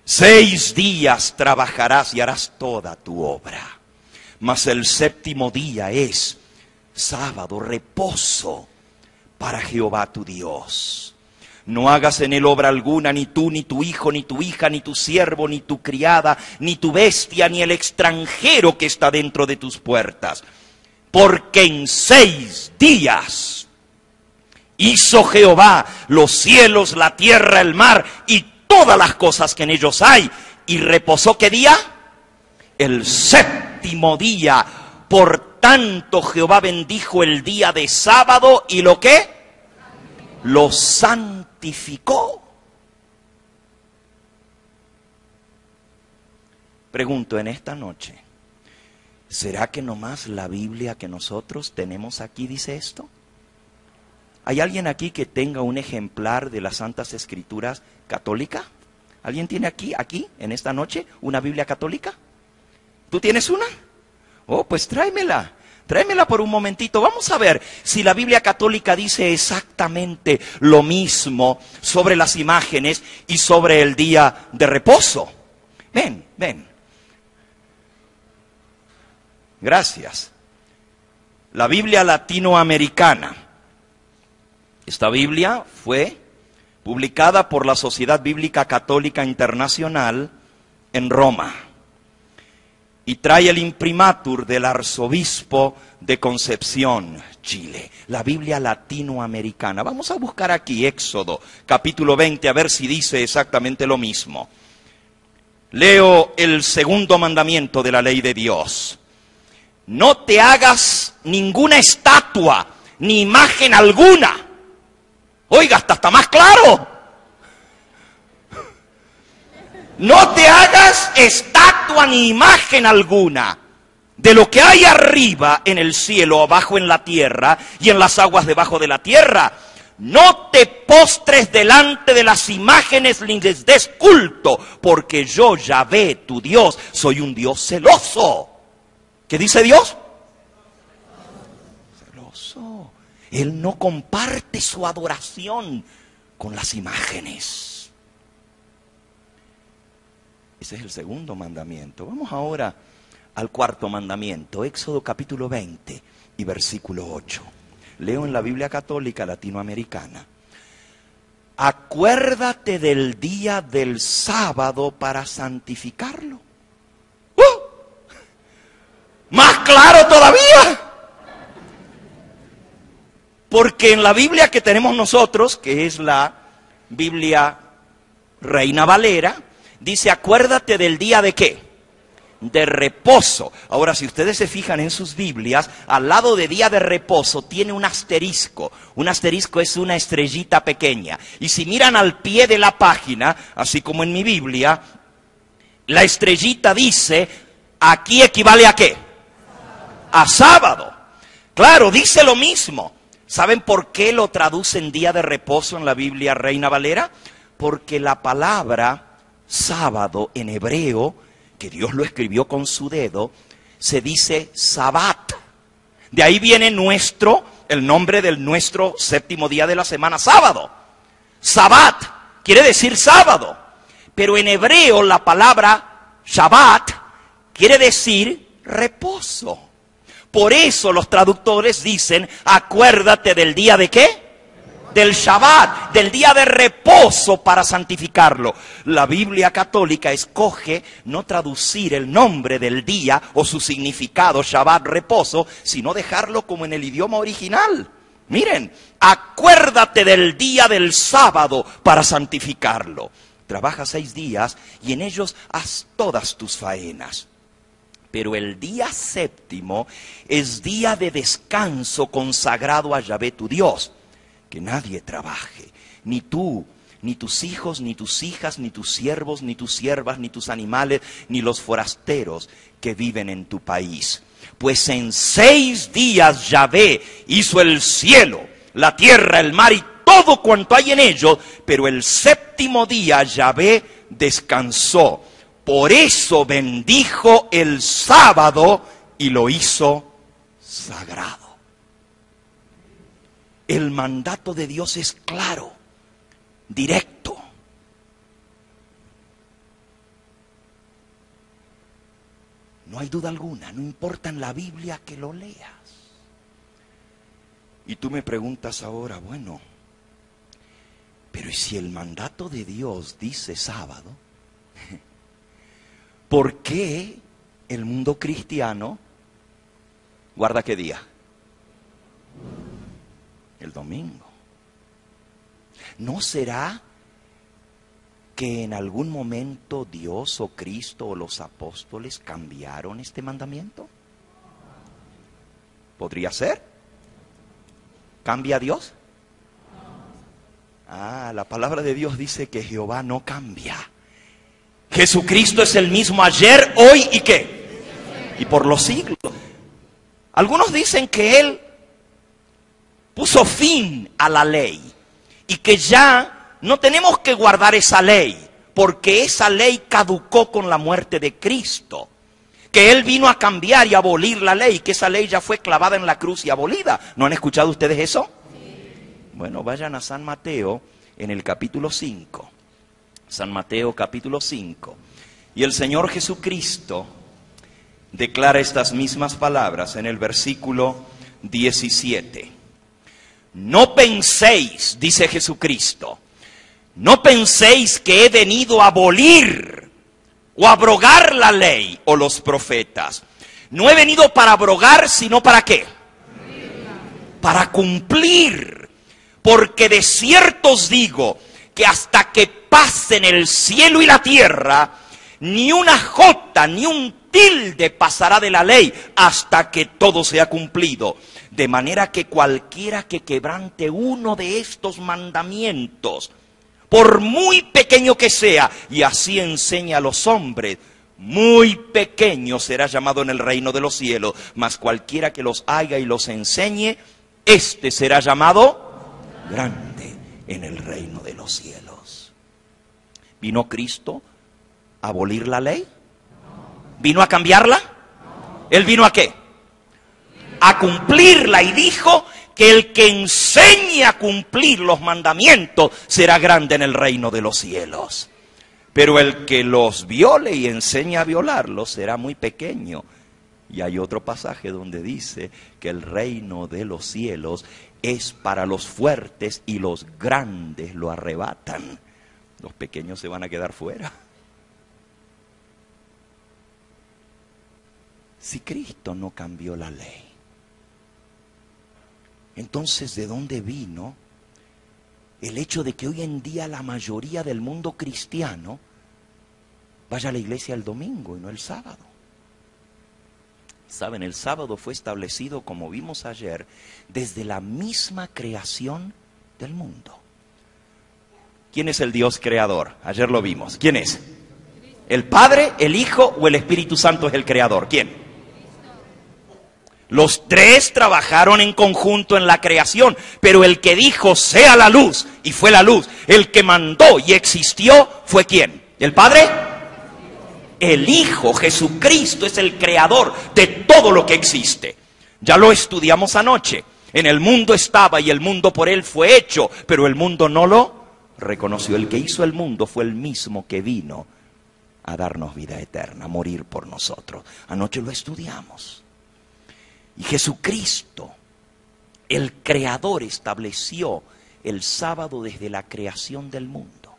6 días trabajarás y harás toda tu obra, mas el séptimo día es sábado, reposo para Jehová tu Dios. No hagas en él obra alguna, ni tú, ni tu hijo, ni tu hija, ni tu siervo, ni tu criada, ni tu bestia, ni el extranjero que está dentro de tus puertas. Porque en 6 días hizo Jehová los cielos, la tierra, el mar y todas las cosas que en ellos hay. Y reposó, ¿qué día? El séptimo día. Por tanto Jehová bendijo el día de sábado y ¿lo qué? Lo santificó. Pregunto en esta noche, ¿será que nomás la Biblia que nosotros tenemos aquí dice esto? ¿Hay alguien aquí que tenga un ejemplar de las Santas Escrituras católica? ¿Alguien tiene aquí, en esta noche, una Biblia católica? ¿Tú tienes una? Oh, pues tráemela. Tráemela por un momentito. Vamos a ver si la Biblia católica dice exactamente lo mismo sobre las imágenes y sobre el día de reposo. Ven, ven. Gracias. La Biblia latinoamericana. Esta Biblia fue publicada por la Sociedad Bíblica Católica Internacional en Roma. Y trae el imprimatur del arzobispo de Concepción, Chile. La Biblia latinoamericana. Vamos a buscar aquí Éxodo, capítulo 20, a ver si dice exactamente lo mismo. Leo el segundo mandamiento de la ley de Dios. No te hagas ninguna estatua, ni imagen alguna. Oiga, hasta está más claro. No te hagas estatua ni imagen alguna de lo que hay arriba en el cielo, abajo en la tierra y en las aguas debajo de la tierra. No te postres delante de las imágenes ni les des culto, porque yo, Yahvé, tu Dios, soy un Dios celoso. ¿Qué dice Dios? Celoso. Él no comparte su adoración con las imágenes. Ese es el segundo mandamiento. Vamos ahora al cuarto mandamiento, Éxodo capítulo 20 y versículo 8. Leo en la Biblia Católica Latinoamericana. Acuérdate del día del sábado para santificarlo. ¡Más claro todavía! Porque en la Biblia que tenemos nosotros, que es la Biblia Reina Valera, dice acuérdate del día de ¿qué? De reposo. Ahora, si ustedes se fijan en sus Biblias, al lado de día de reposo tiene un asterisco. Un asterisco es una estrellita pequeña. Y si miran al pie de la página, así como en mi Biblia, la estrellita dice, aquí equivale a ¿qué? A sábado. Claro, dice lo mismo. ¿Saben por qué lo traducen día de reposo en la Biblia Reina Valera? Porque la palabra sábado en hebreo, que Dios lo escribió con su dedo, se dice Sabbat. De ahí viene el nombre del nuestro séptimo día de la semana, sábado. Sabbat quiere decir sábado. Pero en hebreo la palabra Shabbat quiere decir reposo. Por eso los traductores dicen, acuérdate del día de ¿qué? Del Shabbat, del día de reposo para santificarlo. La Biblia católica escoge no traducir el nombre del día o su significado, Shabbat, reposo, sino dejarlo como en el idioma original. Miren, acuérdate del día del sábado para santificarlo. Trabaja 6 días y en ellos haz todas tus faenas. Pero el día séptimo es día de descanso consagrado a Yahvé tu Dios. Que nadie trabaje, ni tú, ni tus hijos, ni tus hijas, ni tus siervos, ni tus siervas, ni tus animales, ni los forasteros que viven en tu país. Pues en 6 días Yahvé hizo el cielo, la tierra, el mar y todo cuanto hay en ellos, pero el séptimo día Yahvé descansó. Por eso bendijo el sábado y lo hizo sagrado. El mandato de Dios es claro, directo. No hay duda alguna, no importa en la Biblia que lo leas. Y tú me preguntas ahora, bueno, pero ¿y si el mandato de Dios dice sábado? ¿Por qué el mundo cristiano guarda qué día? El domingo. ¿No será que en algún momento Dios o Cristo o los apóstoles cambiaron este mandamiento? ¿Podría ser? ¿Cambia Dios? La palabra de Dios dice que Jehová no cambia. Jesucristo es el mismo ayer, hoy y ¿qué? Y por los siglos. Algunos dicen que Él puso fin a la ley y que ya no tenemos que guardar esa ley porque esa ley caducó con la muerte de Cristo, que Él vino a cambiar y abolir la ley, que esa ley ya fue clavada en la cruz y abolida. ¿No han escuchado ustedes eso? Sí. Bueno, vayan a San Mateo en el capítulo 5. San Mateo capítulo 5. Y el Señor Jesucristo declara estas mismas palabras en el versículo 17. No penséis, dice Jesucristo, no penséis que he venido a abolir o abrogar la ley o los profetas. No he venido para abrogar, sino ¿para qué? Para cumplir. Porque de cierto os digo que hasta que pasen el cielo y la tierra, ni una jota, ni un tilde pasará de la ley hasta que todo sea cumplido. De manera que cualquiera que quebrante uno de estos mandamientos, por muy pequeño que sea, y así enseña a los hombres, muy pequeño será llamado en el reino de los cielos, mas cualquiera que los haga y los enseñe, éste será llamado grande en el reino de los cielos. ¿Vino Cristo a abolir la ley? ¿Vino a cambiarla? ¿Él vino a qué? A cumplirla, y dijo que el que enseñe a cumplir los mandamientos será grande en el reino de los cielos. Pero el que los viole y enseñe a violarlos será muy pequeño. Y hay otro pasaje donde dice que el reino de los cielos es para los fuertes y los grandes lo arrebatan. Los pequeños se van a quedar fuera. Si Cristo no cambió la ley, entonces ¿de dónde vino el hecho de que hoy en día la mayoría del mundo cristiano vaya a la iglesia el domingo y no el sábado? Saben, el sábado fue establecido, como vimos ayer, desde la misma creación del mundo. ¿Quién es el Dios creador? Ayer lo vimos. ¿Quién es? ¿El Padre, el Hijo o el Espíritu Santo es el creador? ¿Quién? Los tres trabajaron en conjunto en la creación, pero el que dijo sea la luz y fue la luz, el que mandó y existió fue ¿quién? ¿El Padre? El Hijo, Jesucristo, es el creador de todo lo que existe. Ya lo estudiamos anoche. En el mundo estaba y el mundo por él fue hecho, pero el mundo no lo reconoció. El que hizo el mundo fue el mismo que vino a darnos vida eterna, a morir por nosotros. Anoche lo estudiamos. Y Jesucristo, el creador, estableció el sábado desde la creación del mundo.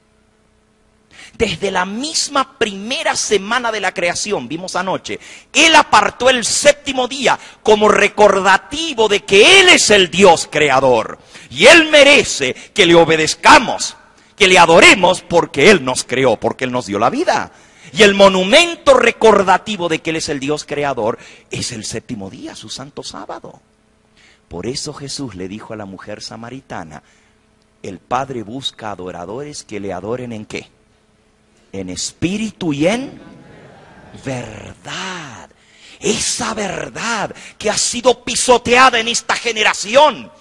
Desde la misma primera semana de la creación, vimos anoche, Él apartó el séptimo día como recordativo de que Él es el Dios creador. Y Él merece que le obedezcamos, que le adoremos porque Él nos creó, porque Él nos dio la vida. Y el monumento recordativo de que Él es el Dios creador es el séptimo día, su santo sábado. Por eso Jesús le dijo a la mujer samaritana, el Padre busca adoradores que le adoren ¿en qué? En espíritu y en verdad. Esa verdad que ha sido pisoteada en esta generación.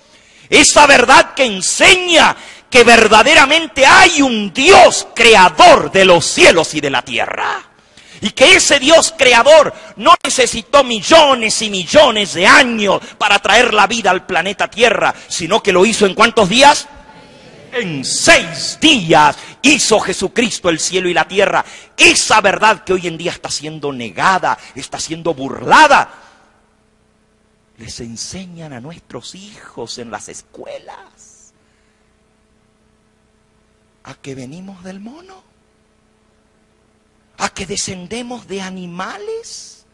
Esa verdad que enseña que verdaderamente hay un Dios creador de los cielos y de la tierra. Y que ese Dios creador no necesitó millones y millones de años para traer la vida al planeta Tierra, sino que lo hizo ¿en cuántos días? En 6 días hizo Jesucristo el cielo y la tierra. Esa verdad que hoy en día está siendo negada, está siendo burlada, les enseñan a nuestros hijos en las escuelas a que venimos del mono, a que descendemos de animales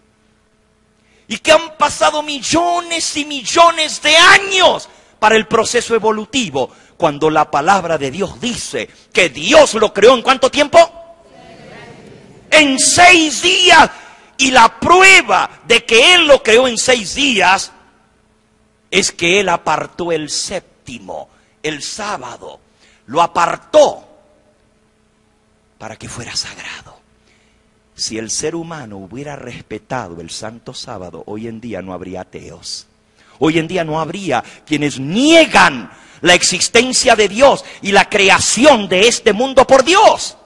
y que han pasado millones y millones de años para el proceso evolutivo, cuando la palabra de Dios dice que Dios lo creó ¿en cuánto tiempo? En 6 días. Y la prueba de que Él lo creó en 6 días es que Él apartó el séptimo, el sábado. Lo apartó para que fuera sagrado. Si el ser humano hubiera respetado el santo sábado, hoy en día no habría ateos. Hoy en día no habría quienes niegan la existencia de Dios y la creación de este mundo por Dios.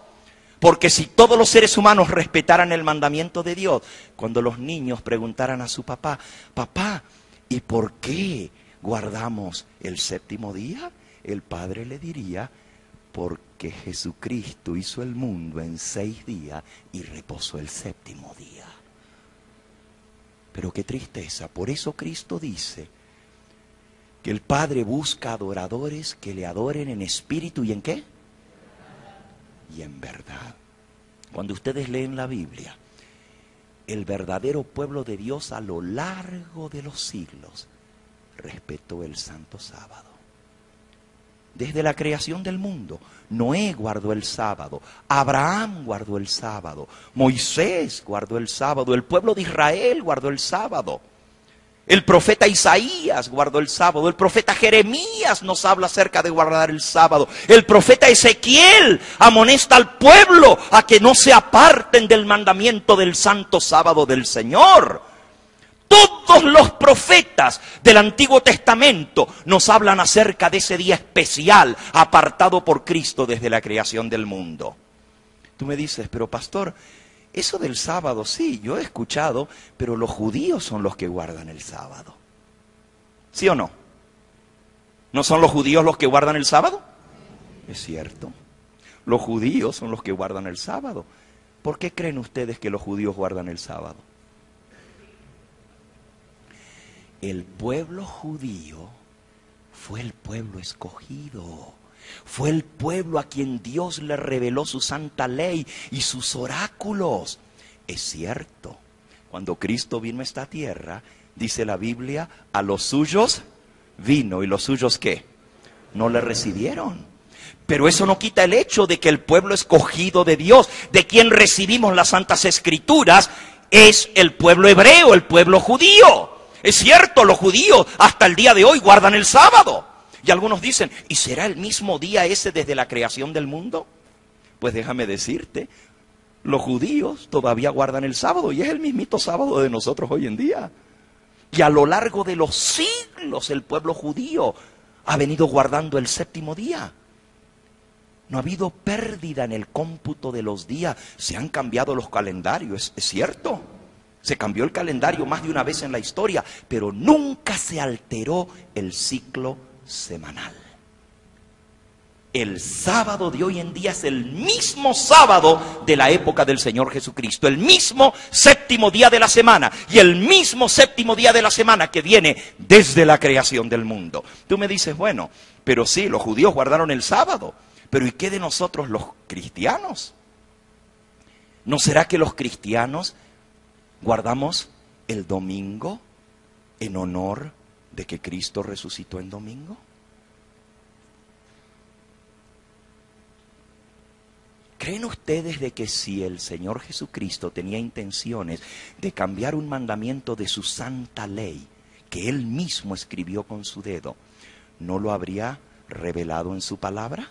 Porque si todos los seres humanos respetaran el mandamiento de Dios, cuando los niños preguntaran a su papá, papá, ¿y por qué guardamos el séptimo día? El padre le diría, porque Jesucristo hizo el mundo en 6 días y reposó el séptimo día. Pero qué tristeza, por eso Cristo dice que el Padre busca adoradores que le adoren en espíritu y en ¿qué? Y en verdad. Cuando ustedes leen la Biblia, el verdadero pueblo de Dios a lo largo de los siglos respetó el santo sábado. Desde la creación del mundo, Noé guardó el sábado, Abraham guardó el sábado, Moisés guardó el sábado, el pueblo de Israel guardó el sábado. El profeta Isaías guardó el sábado, el profeta Jeremías nos habla acerca de guardar el sábado, el profeta Ezequiel amonesta al pueblo a que no se aparten del mandamiento del santo sábado del Señor. Todos los profetas del Antiguo Testamento nos hablan acerca de ese día especial apartado por Cristo desde la creación del mundo. Tú me dices, pero pastor, eso del sábado, sí, yo he escuchado, pero los judíos son los que guardan el sábado. ¿Sí o no? ¿No son los judíos los que guardan el sábado? Es cierto. Los judíos son los que guardan el sábado. ¿Por qué creen ustedes que los judíos guardan el sábado? El pueblo judío fue el pueblo escogido. Fue el pueblo a quien Dios le reveló su santa ley y sus oráculos. Es cierto, cuando Cristo vino a esta tierra, dice la Biblia, a los suyos vino. ¿Y los suyos qué? No le recibieron. Pero eso no quita el hecho de que el pueblo escogido de Dios, de quien recibimos las santas escrituras, es el pueblo hebreo, el pueblo judío. Es cierto, los judíos hasta el día de hoy guardan el sábado. Y algunos dicen, ¿y será el mismo día ese desde la creación del mundo? Pues déjame decirte, los judíos todavía guardan el sábado y es el mismito sábado de nosotros hoy en día. Y a lo largo de los siglos el pueblo judío ha venido guardando el séptimo día. No ha habido pérdida en el cómputo de los días. Se han cambiado los calendarios, es cierto. Se cambió el calendario más de una vez en la historia, pero nunca se alteró el ciclo semanal. El sábado de hoy en día es el mismo sábado de la época del Señor Jesucristo, el mismo séptimo día de la semana y el mismo séptimo día de la semana que viene desde la creación del mundo. Tú me dices, bueno, pero sí, los judíos guardaron el sábado, pero ¿y qué de nosotros los cristianos? ¿No será que los cristianos guardamos el domingo en honor de que Cristo resucitó en domingo? ¿Creen ustedes de que si el Señor Jesucristo tenía intenciones de cambiar un mandamiento de su santa ley, que Él mismo escribió con su dedo, no lo habría revelado en su palabra?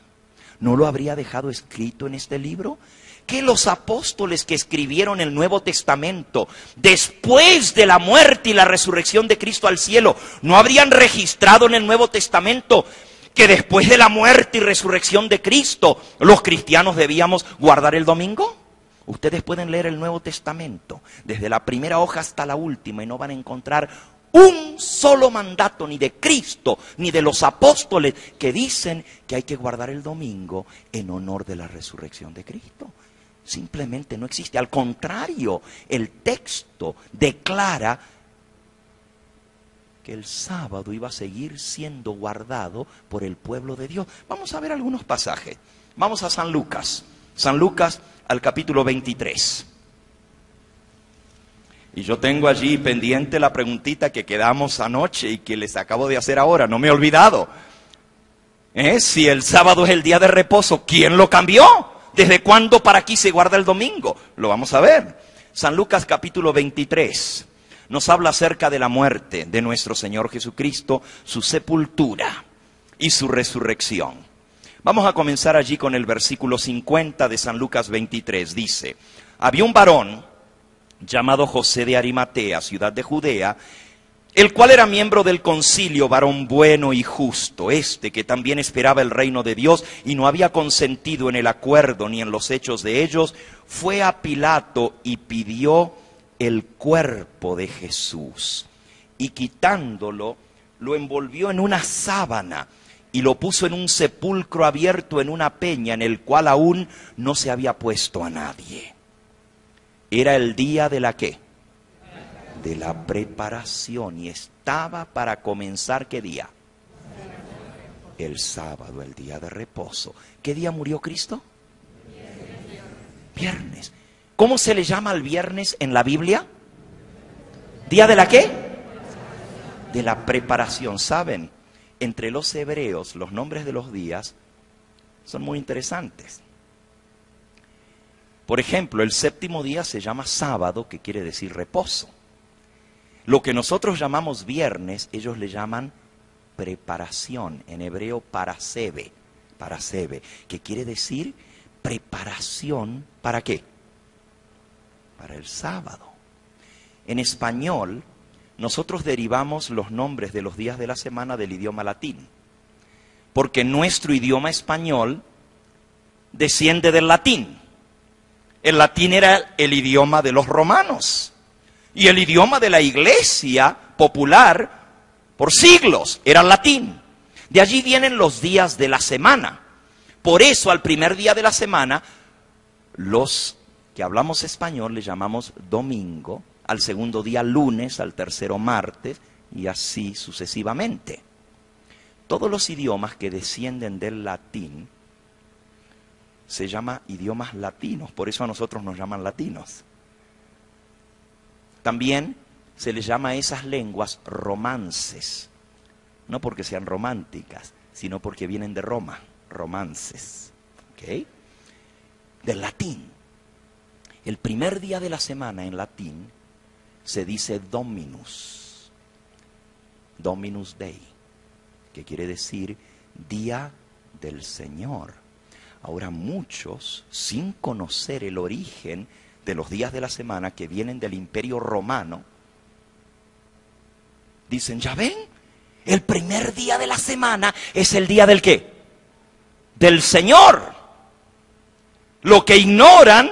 ¿No lo habría dejado escrito en este libro? Que los apóstoles que escribieron el Nuevo Testamento, después de la muerte y la resurrección de Cristo al cielo, ¿no habrían registrado en el Nuevo Testamento que después de la muerte y resurrección de Cristo, los cristianos debíamos guardar el domingo? Ustedes pueden leer el Nuevo Testamento, desde la primera hoja hasta la última, y no van a encontrar un solo mandato ni de Cristo, ni de los apóstoles, que dicen que hay que guardar el domingo en honor de la resurrección de Cristo. Simplemente no existe. Al contrario, el texto declara que el sábado iba a seguir siendo guardado por el pueblo de Dios. Vamos a ver algunos pasajes. Vamos a San Lucas. San Lucas al capítulo 23. Y yo tengo allí pendiente la preguntita que quedamos anoche y que les acabo de hacer ahora. No me he olvidado. Si el sábado es el día de reposo, ¿quién lo cambió? ¿Desde cuándo para aquí se guarda el domingo? Lo vamos a ver. San Lucas capítulo 23. Nos habla acerca de la muerte de nuestro Señor Jesucristo, su sepultura y su resurrección. Vamos a comenzar allí con el versículo 50 de San Lucas 23. Dice, había un varón llamado José de Arimatea, ciudad de Judea, el cual era miembro del concilio, varón bueno y justo, que también esperaba el reino de Dios y no había consentido en el acuerdo ni en los hechos de ellos, fue a Pilato y pidió el cuerpo de Jesús, y quitándolo, lo envolvió en una sábana y lo puso en un sepulcro abierto en una peña en el cual aún no se había puesto a nadie. Era el día de la ¿qué? De la preparación, y estaba para comenzar ¿qué día? El sábado, el día de reposo. ¿Qué día murió Cristo? Viernes. ¿Cómo se le llama al viernes en la Biblia? ¿Día de la qué? De la preparación. ¿Saben? Entre los hebreos, los nombres de los días son muy interesantes. Por ejemplo, el séptimo día se llama sábado, que quiere decir reposo. Lo que nosotros llamamos viernes, ellos le llaman preparación. En hebreo, parasebe, que quiere decir preparación, ¿para qué? Para el sábado. En español, nosotros derivamos los nombres de los días de la semana del idioma latín, porque nuestro idioma español desciende del latín. El latín era el idioma de los romanos, y el idioma de la iglesia popular por siglos era el latín. De allí vienen los días de la semana. Por eso al primer día de la semana, los que hablamos español le llamamos domingo, al segundo día lunes, al tercero martes, y así sucesivamente. Todos los idiomas que descienden del latín se llaman idiomas latinos, por eso a nosotros nos llaman latinos. También se les llama a esas lenguas romances, no porque sean románticas, sino porque vienen de Roma, romances, ¿ok? Del latín. El primer día de la semana en latín se dice Dominus, Dominus Dei, que quiere decir día del Señor. Ahora muchos, sin conocer el origen de los días de la semana que vienen del Imperio Romano, Dicen, ¿ya ven? El primer día de la semana es el día del ¿qué? Del Señor. Lo que ignoran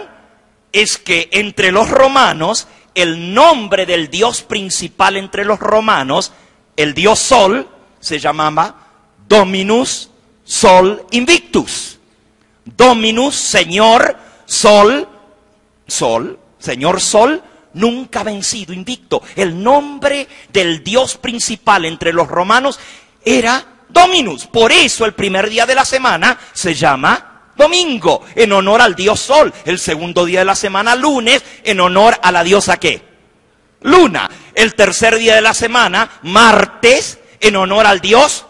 es que entre los romanos, el nombre del dios principal entre los romanos, el dios Sol, se llamaba Dominus Sol Invictus. Dominus, Señor, Sol, Señor Sol, nunca vencido, invicto. El nombre del dios principal entre los romanos era Dominus. Por eso el primer día de la semana se llama domingo, en honor al dios Sol. El segundo día de la semana, lunes, en honor a la diosa ¿qué? Luna. El tercer día de la semana, martes, en honor al dios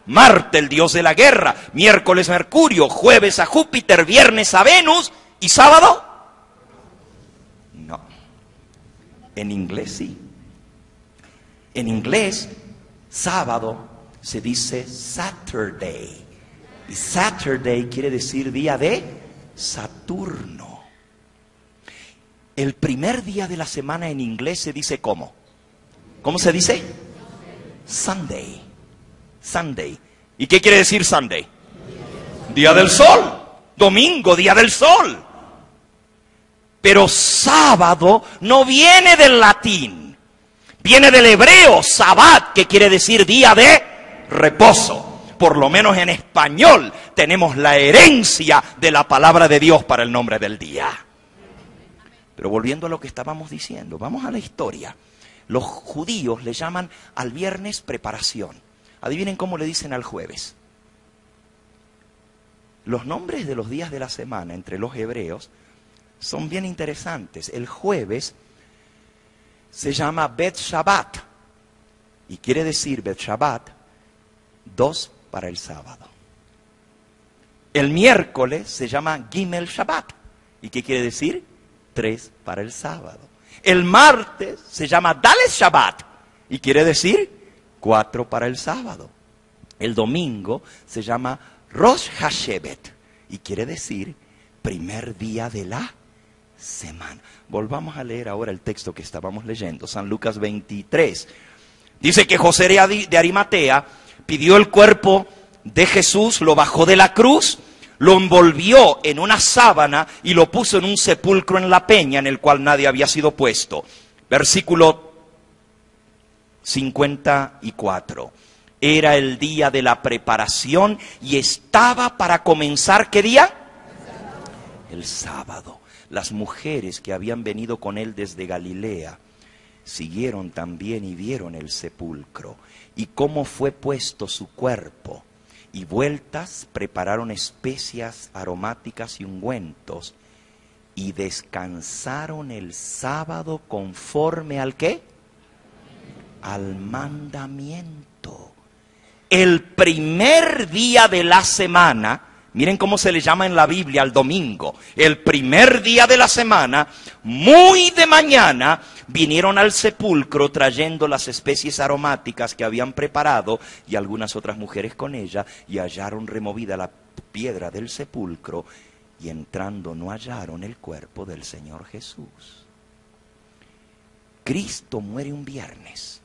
Marte, el dios de la guerra. Miércoles, Mercurio. Jueves a Júpiter. Viernes a Venus. ¿Y sábado? No. En inglés sí. En inglés, sábado se dice Saturday. Y Saturday quiere decir día de Saturno. El primer día de la semana en inglés se dice ¿cómo? ¿Cómo se dice? Sunday. Sunday. ¿Y qué quiere decir Sunday? Día del sol. Domingo, día del sol. Pero sábado no viene del latín. Viene del hebreo, sabbat, que quiere decir día de reposo. Por lo menos en español tenemos la herencia de la palabra de Dios para el nombre del día. Pero volviendo a lo que estábamos diciendo, vamos a la historia. Los judíos le llaman al viernes preparación. Adivinen cómo le dicen al jueves. Los nombres de los días de la semana entre los hebreos son bien interesantes. El jueves se llama Bet Shabbat. Y quiere decir Bet Shabbat, 2 para el sábado. El miércoles se llama Gimel Shabbat. ¿Y qué quiere decir? 3 para el sábado. El martes se llama Dalet Shabbat. ¿Y quiere decir? 4 para el sábado. El domingo se llama Rosh Hashevet. Y quiere decir primer día de la semana. Volvamos a leer ahora el texto que estábamos leyendo. San Lucas 23. Dice que José de Arimatea pidió el cuerpo de Jesús, lo bajó de la cruz, lo envolvió en una sábana y lo puso en un sepulcro en la peña en el cual nadie había sido puesto. Versículo 54. Era el día de la preparación y estaba para comenzar, ¿qué día? El sábado. Las mujeres que habían venido con él desde Galilea siguieron también y vieron el sepulcro y cómo fue puesto su cuerpo. Y vueltas prepararon especias aromáticas y ungüentos y descansaron el sábado conforme al ¿qué? Al mandamiento. El primer día de la semana, miren cómo se le llama en la Biblia al domingo. El primer día de la semana, muy de mañana, vinieron al sepulcro trayendo las especies aromáticas que habían preparado y algunas otras mujeres con ella, y hallaron removida la piedra del sepulcro, y entrando no hallaron el cuerpo del Señor Jesús. Cristo muere un viernes.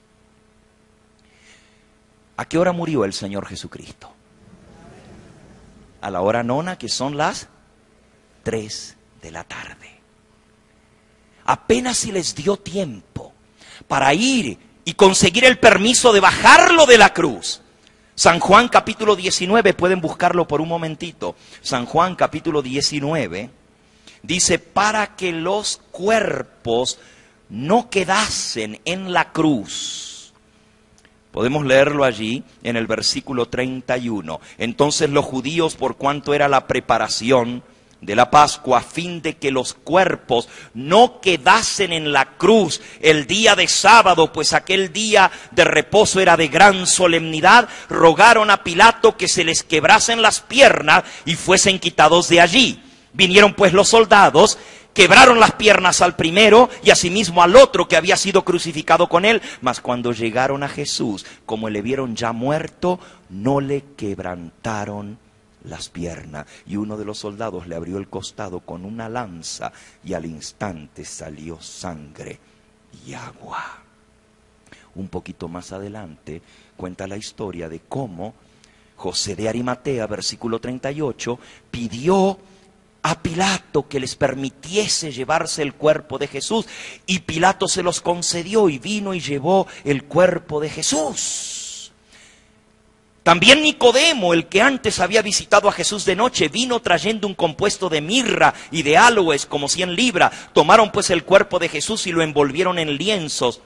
¿A qué hora murió el Señor Jesucristo? A la hora nona, que son las 3 de la tarde. Apenas si les dio tiempo para ir y conseguir el permiso de bajarlo de la cruz. San Juan capítulo 19, pueden buscarlo por un momentito. San Juan capítulo 19 dice, para que los cuerpos no quedasen en la cruz. Podemos leerlo allí en el versículo 31. Entonces los judíos, por cuanto era la preparación de la Pascua, a fin de que los cuerpos no quedasen en la cruz el día de sábado, pues aquel día de reposo era de gran solemnidad, rogaron a Pilato que se les quebrasen las piernas y fuesen quitados de allí. Vinieron pues los soldados, quebraron las piernas al primero y asimismo al otro que había sido crucificado con él. Mas cuando llegaron a Jesús, como le vieron ya muerto, no le quebrantaron las piernas. Y uno de los soldados le abrió el costado con una lanza y al instante salió sangre y agua. Un poquito más adelante cuenta la historia de cómo José de Arimatea, versículo 38, pidió a Pilato que les permitiese llevarse el cuerpo de Jesús, y Pilato se los concedió y vino y llevó el cuerpo de Jesús. También Nicodemo, el que antes había visitado a Jesús de noche, vino trayendo un compuesto de mirra y de áloes como 100 libras. Tomaron pues el cuerpo de Jesús y lo envolvieron en lienzos,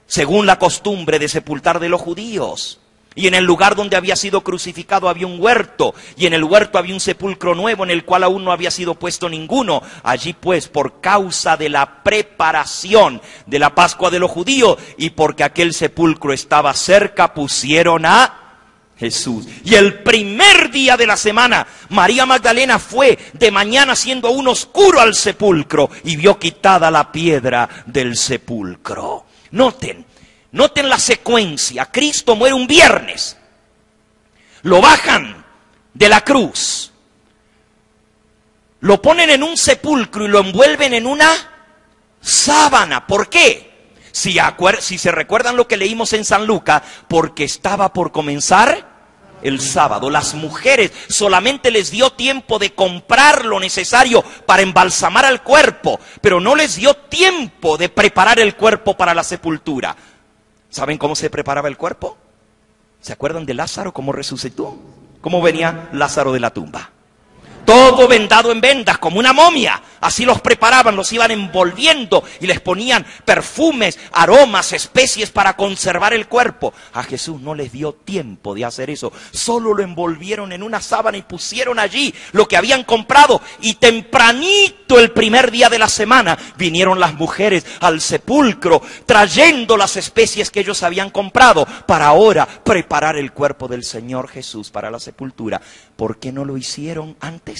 según la costumbre de sepultar de los judíos. Y en el lugar donde había sido crucificado había un huerto, y en el huerto había un sepulcro nuevo en el cual aún no había sido puesto ninguno. Allí pues, por causa de la preparación de la Pascua de los judíos, y porque aquel sepulcro estaba cerca, pusieron a Jesús. Y el primer día de la semana, María Magdalena fue de mañana siendo aún oscuro al sepulcro, y vio quitada la piedra del sepulcro. Noten la secuencia. Cristo muere un viernes. Lo bajan de la cruz. Lo ponen en un sepulcro y lo envuelven en una sábana. ¿Por qué? Si se recuerdan lo que leímos en San Lucas, porque estaba por comenzar el sábado. Las mujeres solamente les dio tiempo de comprar lo necesario para embalsamar al cuerpo, pero no les dio tiempo de preparar el cuerpo para la sepultura. ¿Saben cómo se preparaba el cuerpo? ¿Se acuerdan de Lázaro, cómo resucitó? ¿Cómo venía Lázaro de la tumba? Todo vendado en vendas, como una momia. Así los preparaban, los iban envolviendo y les ponían perfumes, aromas, especies para conservar el cuerpo. A Jesús no les dio tiempo de hacer eso. Solo lo envolvieron en una sábana y pusieron allí lo que habían comprado. Y tempranito, el primer día de la semana, vinieron las mujeres al sepulcro trayendo las especies que ellos habían comprado para ahora preparar el cuerpo del Señor Jesús para la sepultura. ¿Por qué no lo hicieron antes?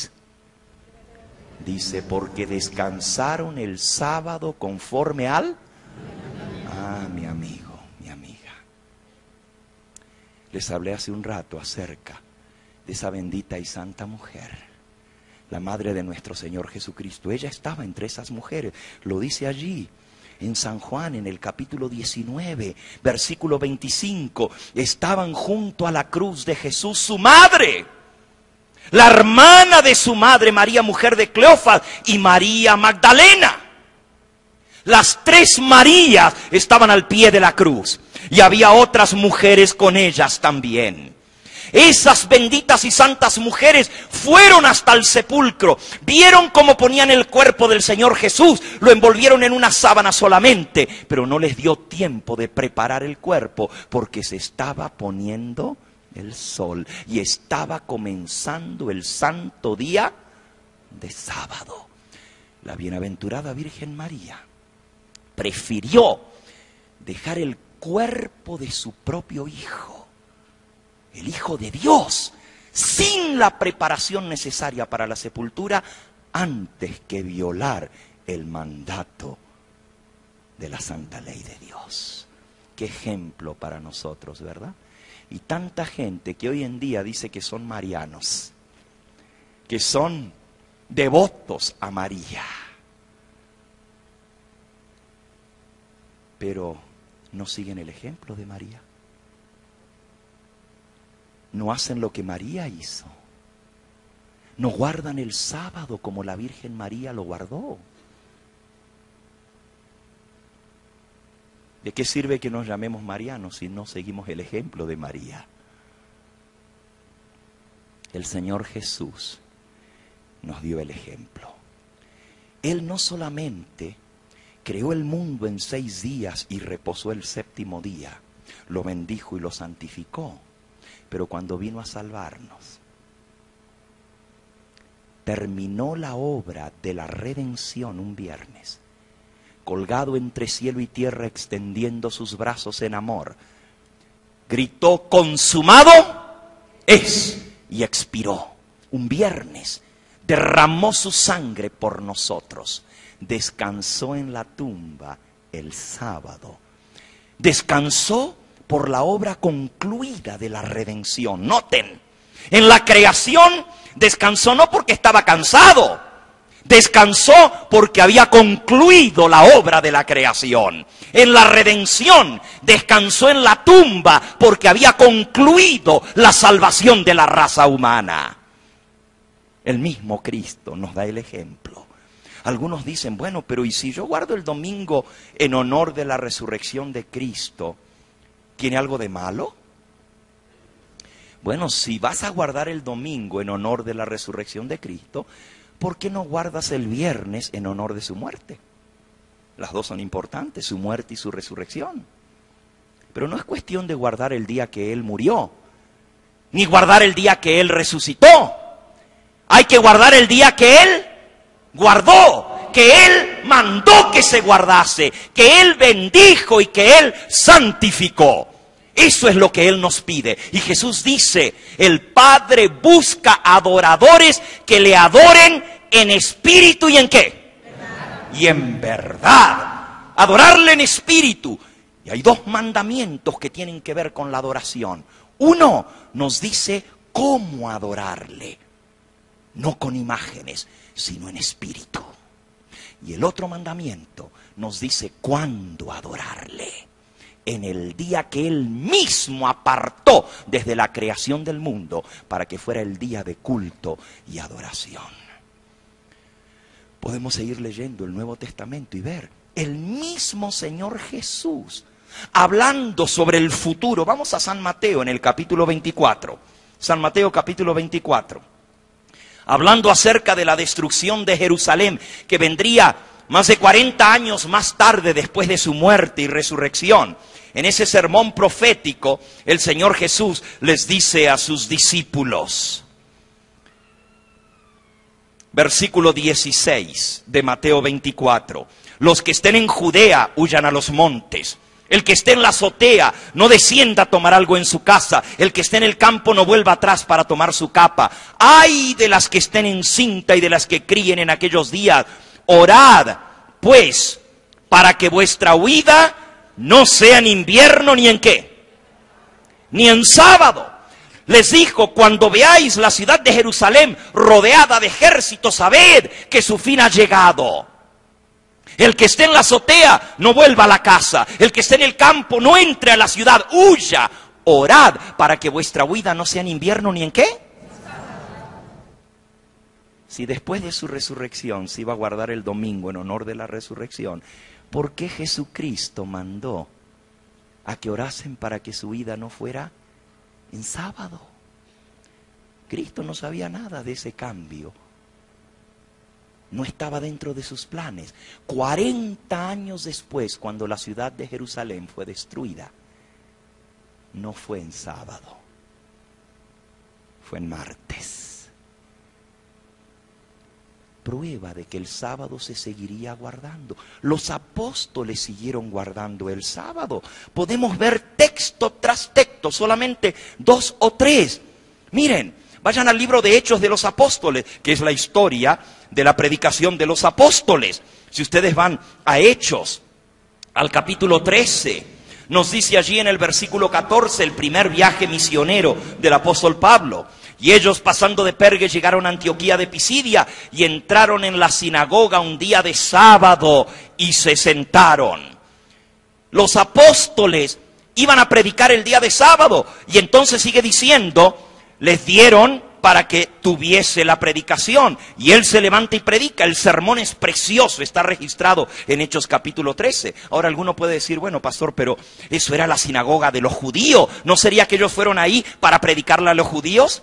Dice, porque descansaron el sábado conforme al... Ah, mi amigo, mi amiga. Les hablé hace un rato acerca de esa bendita y santa mujer, la madre de nuestro Señor Jesucristo. Ella estaba entre esas mujeres, lo dice allí en San Juan, en el capítulo 19, versículo 25. Estaban junto a la cruz de Jesús su madre, la hermana de su madre, María, mujer de Cleofas, y María Magdalena. Las tres Marías estaban al pie de la cruz. Y había otras mujeres con ellas también. Esas benditas y santas mujeres fueron hasta el sepulcro. Vieron cómo ponían el cuerpo del Señor Jesús. Lo envolvieron en una sábana solamente. Pero no les dio tiempo de preparar el cuerpo, porque se estaba poniendo el sol y estaba comenzando el santo día de sábado. La bienaventurada Virgen María prefirió dejar el cuerpo de su propio Hijo, el Hijo de Dios, sin la preparación necesaria para la sepultura, antes que violar el mandato de la santa ley de Dios. Qué ejemplo para nosotros, ¿verdad? Y tanta gente que hoy en día dice que son marianos, que son devotos a María, pero no siguen el ejemplo de María. No hacen lo que María hizo. No guardan el sábado como la Virgen María lo guardó. ¿De qué sirve que nos llamemos marianos si no seguimos el ejemplo de María? El Señor Jesús nos dio el ejemplo. Él no solamente creó el mundo en 6 días y reposó el 7º día, lo bendijo y lo santificó, pero cuando vino a salvarnos, terminó la obra de la redención un viernes, colgado entre cielo y tierra, extendiendo sus brazos en amor, gritó: consumado es, y expiró. Un viernes derramó su sangre por nosotros, descansó en la tumba el sábado, descansó por la obra concluida de la redención. Noten, en la creación descansó no porque estaba cansado, Descansó porque había concluido la obra de la creación. En la redención descansó en la tumba porque había concluido la salvación de la raza humana. El mismo Cristo nos da el ejemplo. Algunos dicen, bueno, pero ¿y si yo guardo el domingo en honor de la resurrección de Cristo? ¿Tiene algo de malo? Bueno, si vas a guardar el domingo en honor de la resurrección de Cristo, ¿por qué no guardas el viernes en honor de su muerte? Las dos son importantes, su muerte y su resurrección. Pero no es cuestión de guardar el día que Él murió, ni guardar el día que Él resucitó. Hay que guardar el día que Él guardó, que Él mandó que se guardase, que Él bendijo y que Él santificó. Eso es lo que Él nos pide. Y Jesús dice, el Padre busca adoradores que le adoren en espíritu y en ¿qué? Y en verdad. Adorarle en espíritu. Y hay dos mandamientos que tienen que ver con la adoración. Uno nos dice cómo adorarle. No con imágenes, sino en espíritu. Y el otro mandamiento nos dice cuándo adorarle. En el día que Él mismo apartó desde la creación del mundo para que fuera el día de culto y adoración. Podemos seguir leyendo el Nuevo Testamento y ver el mismo Señor Jesús hablando sobre el futuro. Vamos a San Mateo en el capítulo 24. San Mateo capítulo 24. Hablando acerca de la destrucción de Jerusalén, que vendría más de 40 años más tarde después de su muerte y resurrección. En ese sermón profético, el Señor Jesús les dice a sus discípulos, versículo 16 de Mateo 24, los que estén en Judea huyan a los montes. El que esté en la azotea no descienda a tomar algo en su casa. El que esté en el campo no vuelva atrás para tomar su capa. ¡Ay de las que estén encinta y de las que críen en aquellos días! Orad, pues, para que vuestra huida no sea en invierno ni en ¿qué? Ni en sábado. Les dijo, cuando veáis la ciudad de Jerusalén rodeada de ejércitos, sabed que su fin ha llegado. El que esté en la azotea, no vuelva a la casa. El que esté en el campo, no entre a la ciudad, huya. Orad para que vuestra huida no sea en invierno ni en ¿qué? Si después de su resurrección se iba a guardar el domingo en honor de la resurrección, ¿por qué Jesucristo mandó a que orasen para que su huida no fuera en sábado? Cristo no sabía nada de ese cambio. No estaba dentro de sus planes. 40 años después, cuando la ciudad de Jerusalén fue destruida, no fue en sábado, fue en martes. Prueba de que el sábado se seguiría guardando. Los apóstoles siguieron guardando el sábado. Podemos ver texto tras texto, solamente 2 o 3. Miren, vayan al libro de Hechos de los Apóstoles, que es la historia de la predicación de los apóstoles. Si ustedes van a Hechos, al capítulo 13, nos dice allí en el versículo 14, el primer viaje misionero del apóstol Pablo. Y ellos, pasando de Perge, llegaron a Antioquía de Pisidia y entraron en la sinagoga un día de sábado y se sentaron. Los apóstoles iban a predicar el día de sábado y entonces sigue diciendo, les dieron para que tuviese la predicación. Y él se levanta y predica. El sermón es precioso, está registrado en Hechos capítulo 13. Ahora alguno puede decir, bueno, pastor, pero eso era la sinagoga de los judíos. ¿No sería que ellos fueron ahí para predicarle a los judíos?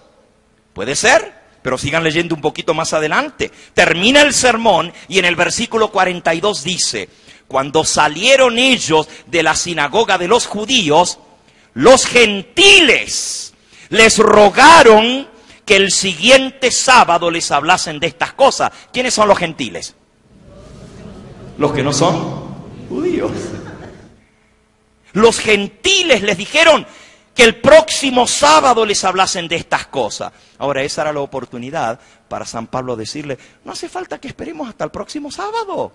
Puede ser, pero sigan leyendo un poquito más adelante. Termina el sermón y en el versículo 42 dice, cuando salieron ellos de la sinagoga de los judíos, los gentiles les rogaron que el siguiente sábado les hablasen de estas cosas. ¿Quiénes son los gentiles? Los que no son judíos. Los gentiles les dijeron que el próximo sábado les hablasen de estas cosas. Ahora, esa era la oportunidad para San Pablo decirle, no hace falta que esperemos hasta el próximo sábado.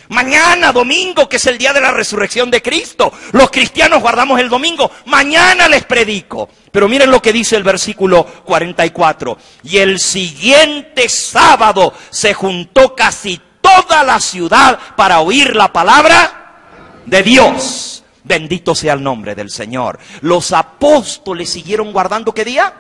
Mañana, domingo, que es el día de la resurrección de Cristo. Los cristianos guardamos el domingo. Mañana les predico. Pero miren lo que dice el versículo 44. Y el siguiente sábado se juntó casi toda la ciudad para oír la palabra de Dios. Bendito sea el nombre del Señor. Los apóstoles siguieron guardando, ¿qué día?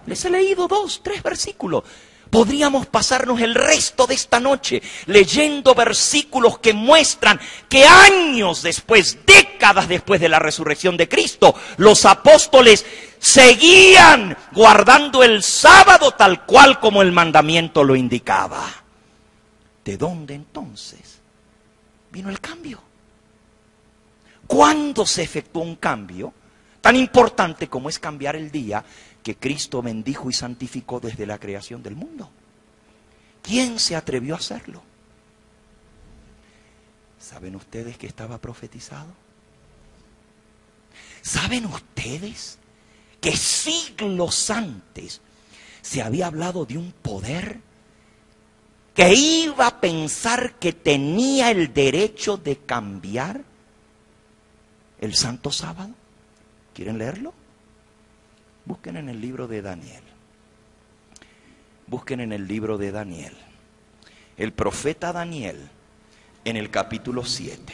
Les he leído 2, 3 versículos. Podríamos pasarnos el resto de esta noche leyendo versículos que muestran que años después, décadas después de la resurrección de Cristo, los apóstoles seguían guardando el sábado tal cual como el mandamiento lo indicaba. ¿De dónde entonces vino el cambio? ¿Cuándo se efectuó un cambio tan importante como es cambiar el día que Cristo bendijo y santificó desde la creación del mundo? ¿Quién se atrevió a hacerlo? ¿Saben ustedes que estaba profetizado? ¿Saben ustedes que siglos antes se había hablado de un poder que iba a pensar que tenía el derecho de cambiar el santo sábado? ¿Quieren leerlo? Busquen en el libro de Daniel. Busquen en el libro de Daniel. El profeta Daniel, en el capítulo 7.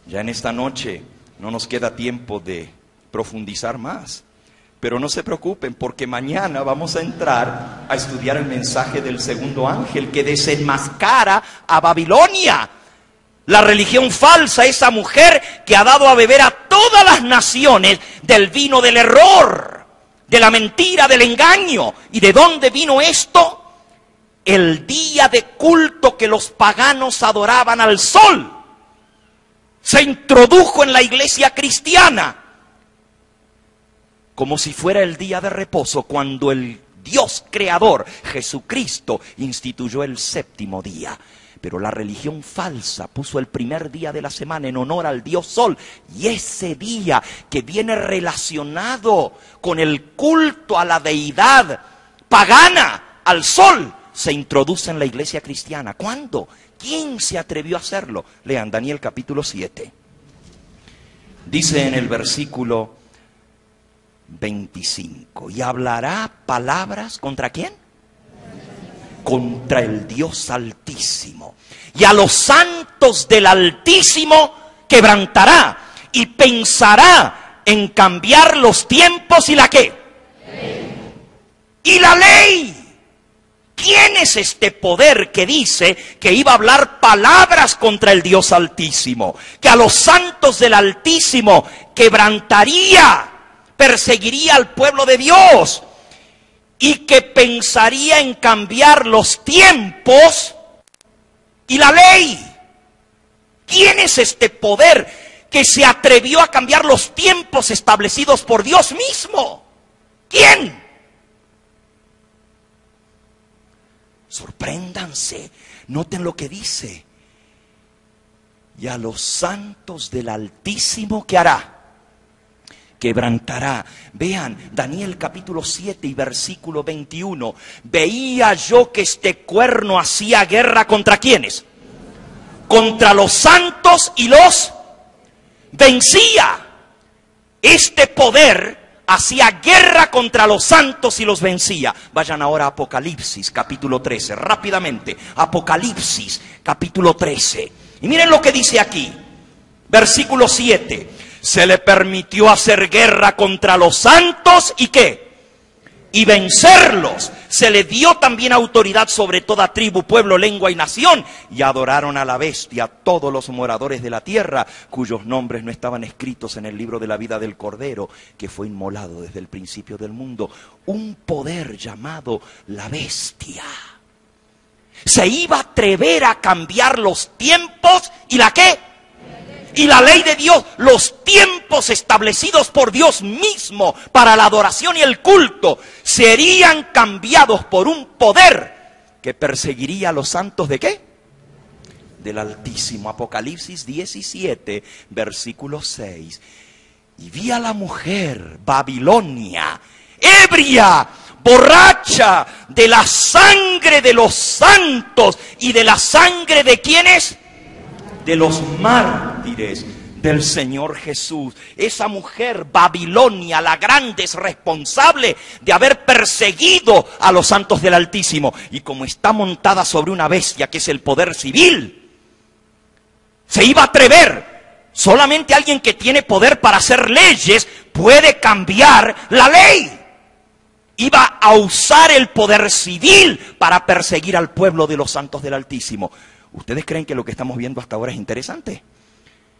Ya en esta noche no nos queda tiempo de profundizar más. Pero no se preocupen, porque mañana vamos a entrar a estudiar el mensaje del segundo ángel que desenmascara a Babilonia, la religión falsa, esa mujer que ha dado a beber a todas las naciones del vino del error, de la mentira, del engaño. ¿Y de dónde vino esto? El día de culto que los paganos adoraban al sol se introdujo en la iglesia cristiana como si fuera el día de reposo, cuando el Dios creador, Jesucristo, instituyó el séptimo día. Pero la religión falsa puso el primer día de la semana en honor al Dios Sol. Y ese día que viene relacionado con el culto a la deidad pagana, al Sol, se introduce en la iglesia cristiana. ¿Cuándo? ¿Quién se atrevió a hacerlo? Lean Daniel capítulo 7. Dice en el versículo 25. Y hablará palabras ¿contra quién? Contra el Dios Altísimo. Y a los santos del Altísimo quebrantará. Y pensará en cambiar los tiempos y la ¿qué? Y la ley. ¿Quién es este poder que dice que iba a hablar palabras contra el Dios Altísimo? Que a los santos del Altísimo quebrantaría, perseguiría al pueblo de Dios. Y que pensaría en cambiar los tiempos y la ley. ¿Quién es este poder que se atrevió a cambiar los tiempos establecidos por Dios mismo? ¿Quién? Sorpréndanse, noten lo que dice. Y a los santos del Altísimo, ¿qué hará? Quebrantará. Vean, Daniel capítulo 7 y versículo 21. Veía yo que este cuerno hacía guerra ¿contra quiénes? Contra los santos y los vencía. Este poder hacía guerra contra los santos y los vencía. Vayan ahora a Apocalipsis capítulo 13, rápidamente. Apocalipsis capítulo 13. Y miren lo que dice aquí. Versículo 7. Se le permitió hacer guerra contra los santos y ¿qué? Y vencerlos. Se le dio también autoridad sobre toda tribu, pueblo, lengua y nación. Y adoraron a la bestia todos los moradores de la tierra, cuyos nombres no estaban escritos en el libro de la vida del Cordero, que fue inmolado desde el principio del mundo. Un poder llamado la bestia se iba a atrever a cambiar los tiempos y la ¿qué? Y la ley de Dios, los tiempos establecidos por Dios mismo para la adoración y el culto, serían cambiados por un poder que perseguiría a los santos ¿de qué? Del Altísimo. Apocalipsis 17, versículo 6. Y vi a la mujer, Babilonia, ebria, borracha de la sangre de los santos y de la sangre de ¿quiénes? De los mártires del Señor Jesús. Esa mujer, Babilonia, la grande, es responsable de haber perseguido a los santos del Altísimo. Y como está montada sobre una bestia, que es el poder civil, se iba a atrever. Solamente alguien que tiene poder para hacer leyes puede cambiar la ley. Iba a usar el poder civil para perseguir al pueblo de los santos del Altísimo. ¿Ustedes creen que lo que estamos viendo hasta ahora es interesante?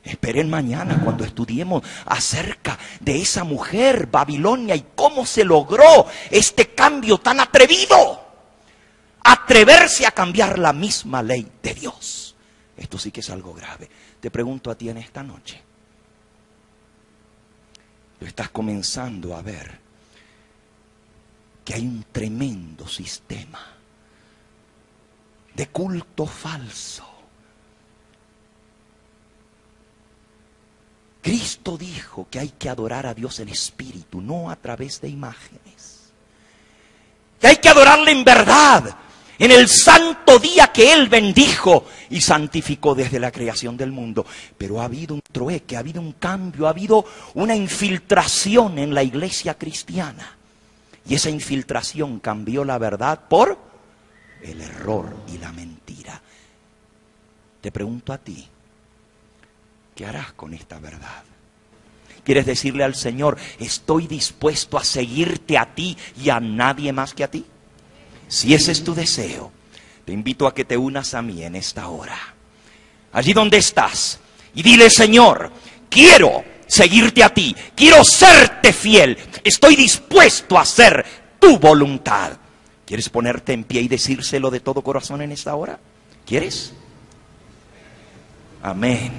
Esperen mañana cuando estudiemos acerca de esa mujer, Babilonia, y cómo se logró este cambio tan atrevido. Atreverse a cambiar la misma ley de Dios. Esto sí que es algo grave. Te pregunto a ti en esta noche. Tú estás comenzando a ver que hay un tremendo sistema de culto falso. Cristo dijo que hay que adorar a Dios en espíritu, no a través de imágenes. Que hay que adorarle en verdad, en el santo día que Él bendijo y santificó desde la creación del mundo. Pero ha habido un trueque, ha habido un cambio, ha habido una infiltración en la iglesia cristiana. Y esa infiltración cambió la verdad por el error y la mentira. Te pregunto a ti, ¿qué harás con esta verdad? ¿Quieres decirle al Señor, estoy dispuesto a seguirte a ti y a nadie más que a ti? Si ese es tu deseo, te invito a que te unas a mí en esta hora. Allí donde estás. Y dile, Señor, quiero seguirte a ti. Quiero serte fiel. Estoy dispuesto a hacer tu voluntad. ¿Quieres ponerte en pie y decírselo de todo corazón en esta hora? ¿Quieres? Amén.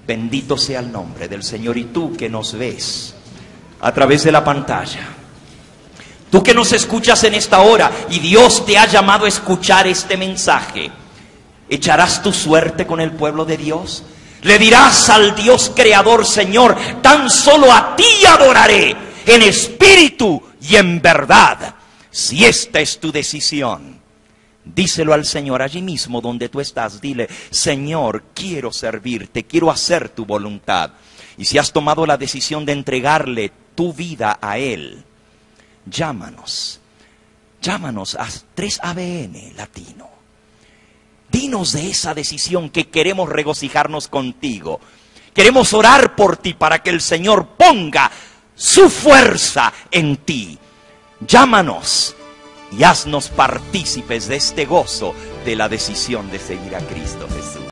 Bendito sea el nombre del Señor. Y tú que nos ves a través de la pantalla, tú que nos escuchas en esta hora y Dios te ha llamado a escuchar este mensaje, ¿echarás tu suerte con el pueblo de Dios? Le dirás al Dios creador, Señor, tan solo a ti adoraré en espíritu y en verdad. Si esta es tu decisión, díselo al Señor allí mismo donde tú estás. Dile, Señor, quiero servirte, quiero hacer tu voluntad. Y si has tomado la decisión de entregarle tu vida a Él, llámanos a 3ABN Latino. Dinos de esa decisión, que queremos regocijarnos contigo. Queremos orar por ti para que el Señor ponga su fuerza en ti. Llámanos y haznos partícipes de este gozo de la decisión de seguir a Cristo Jesús.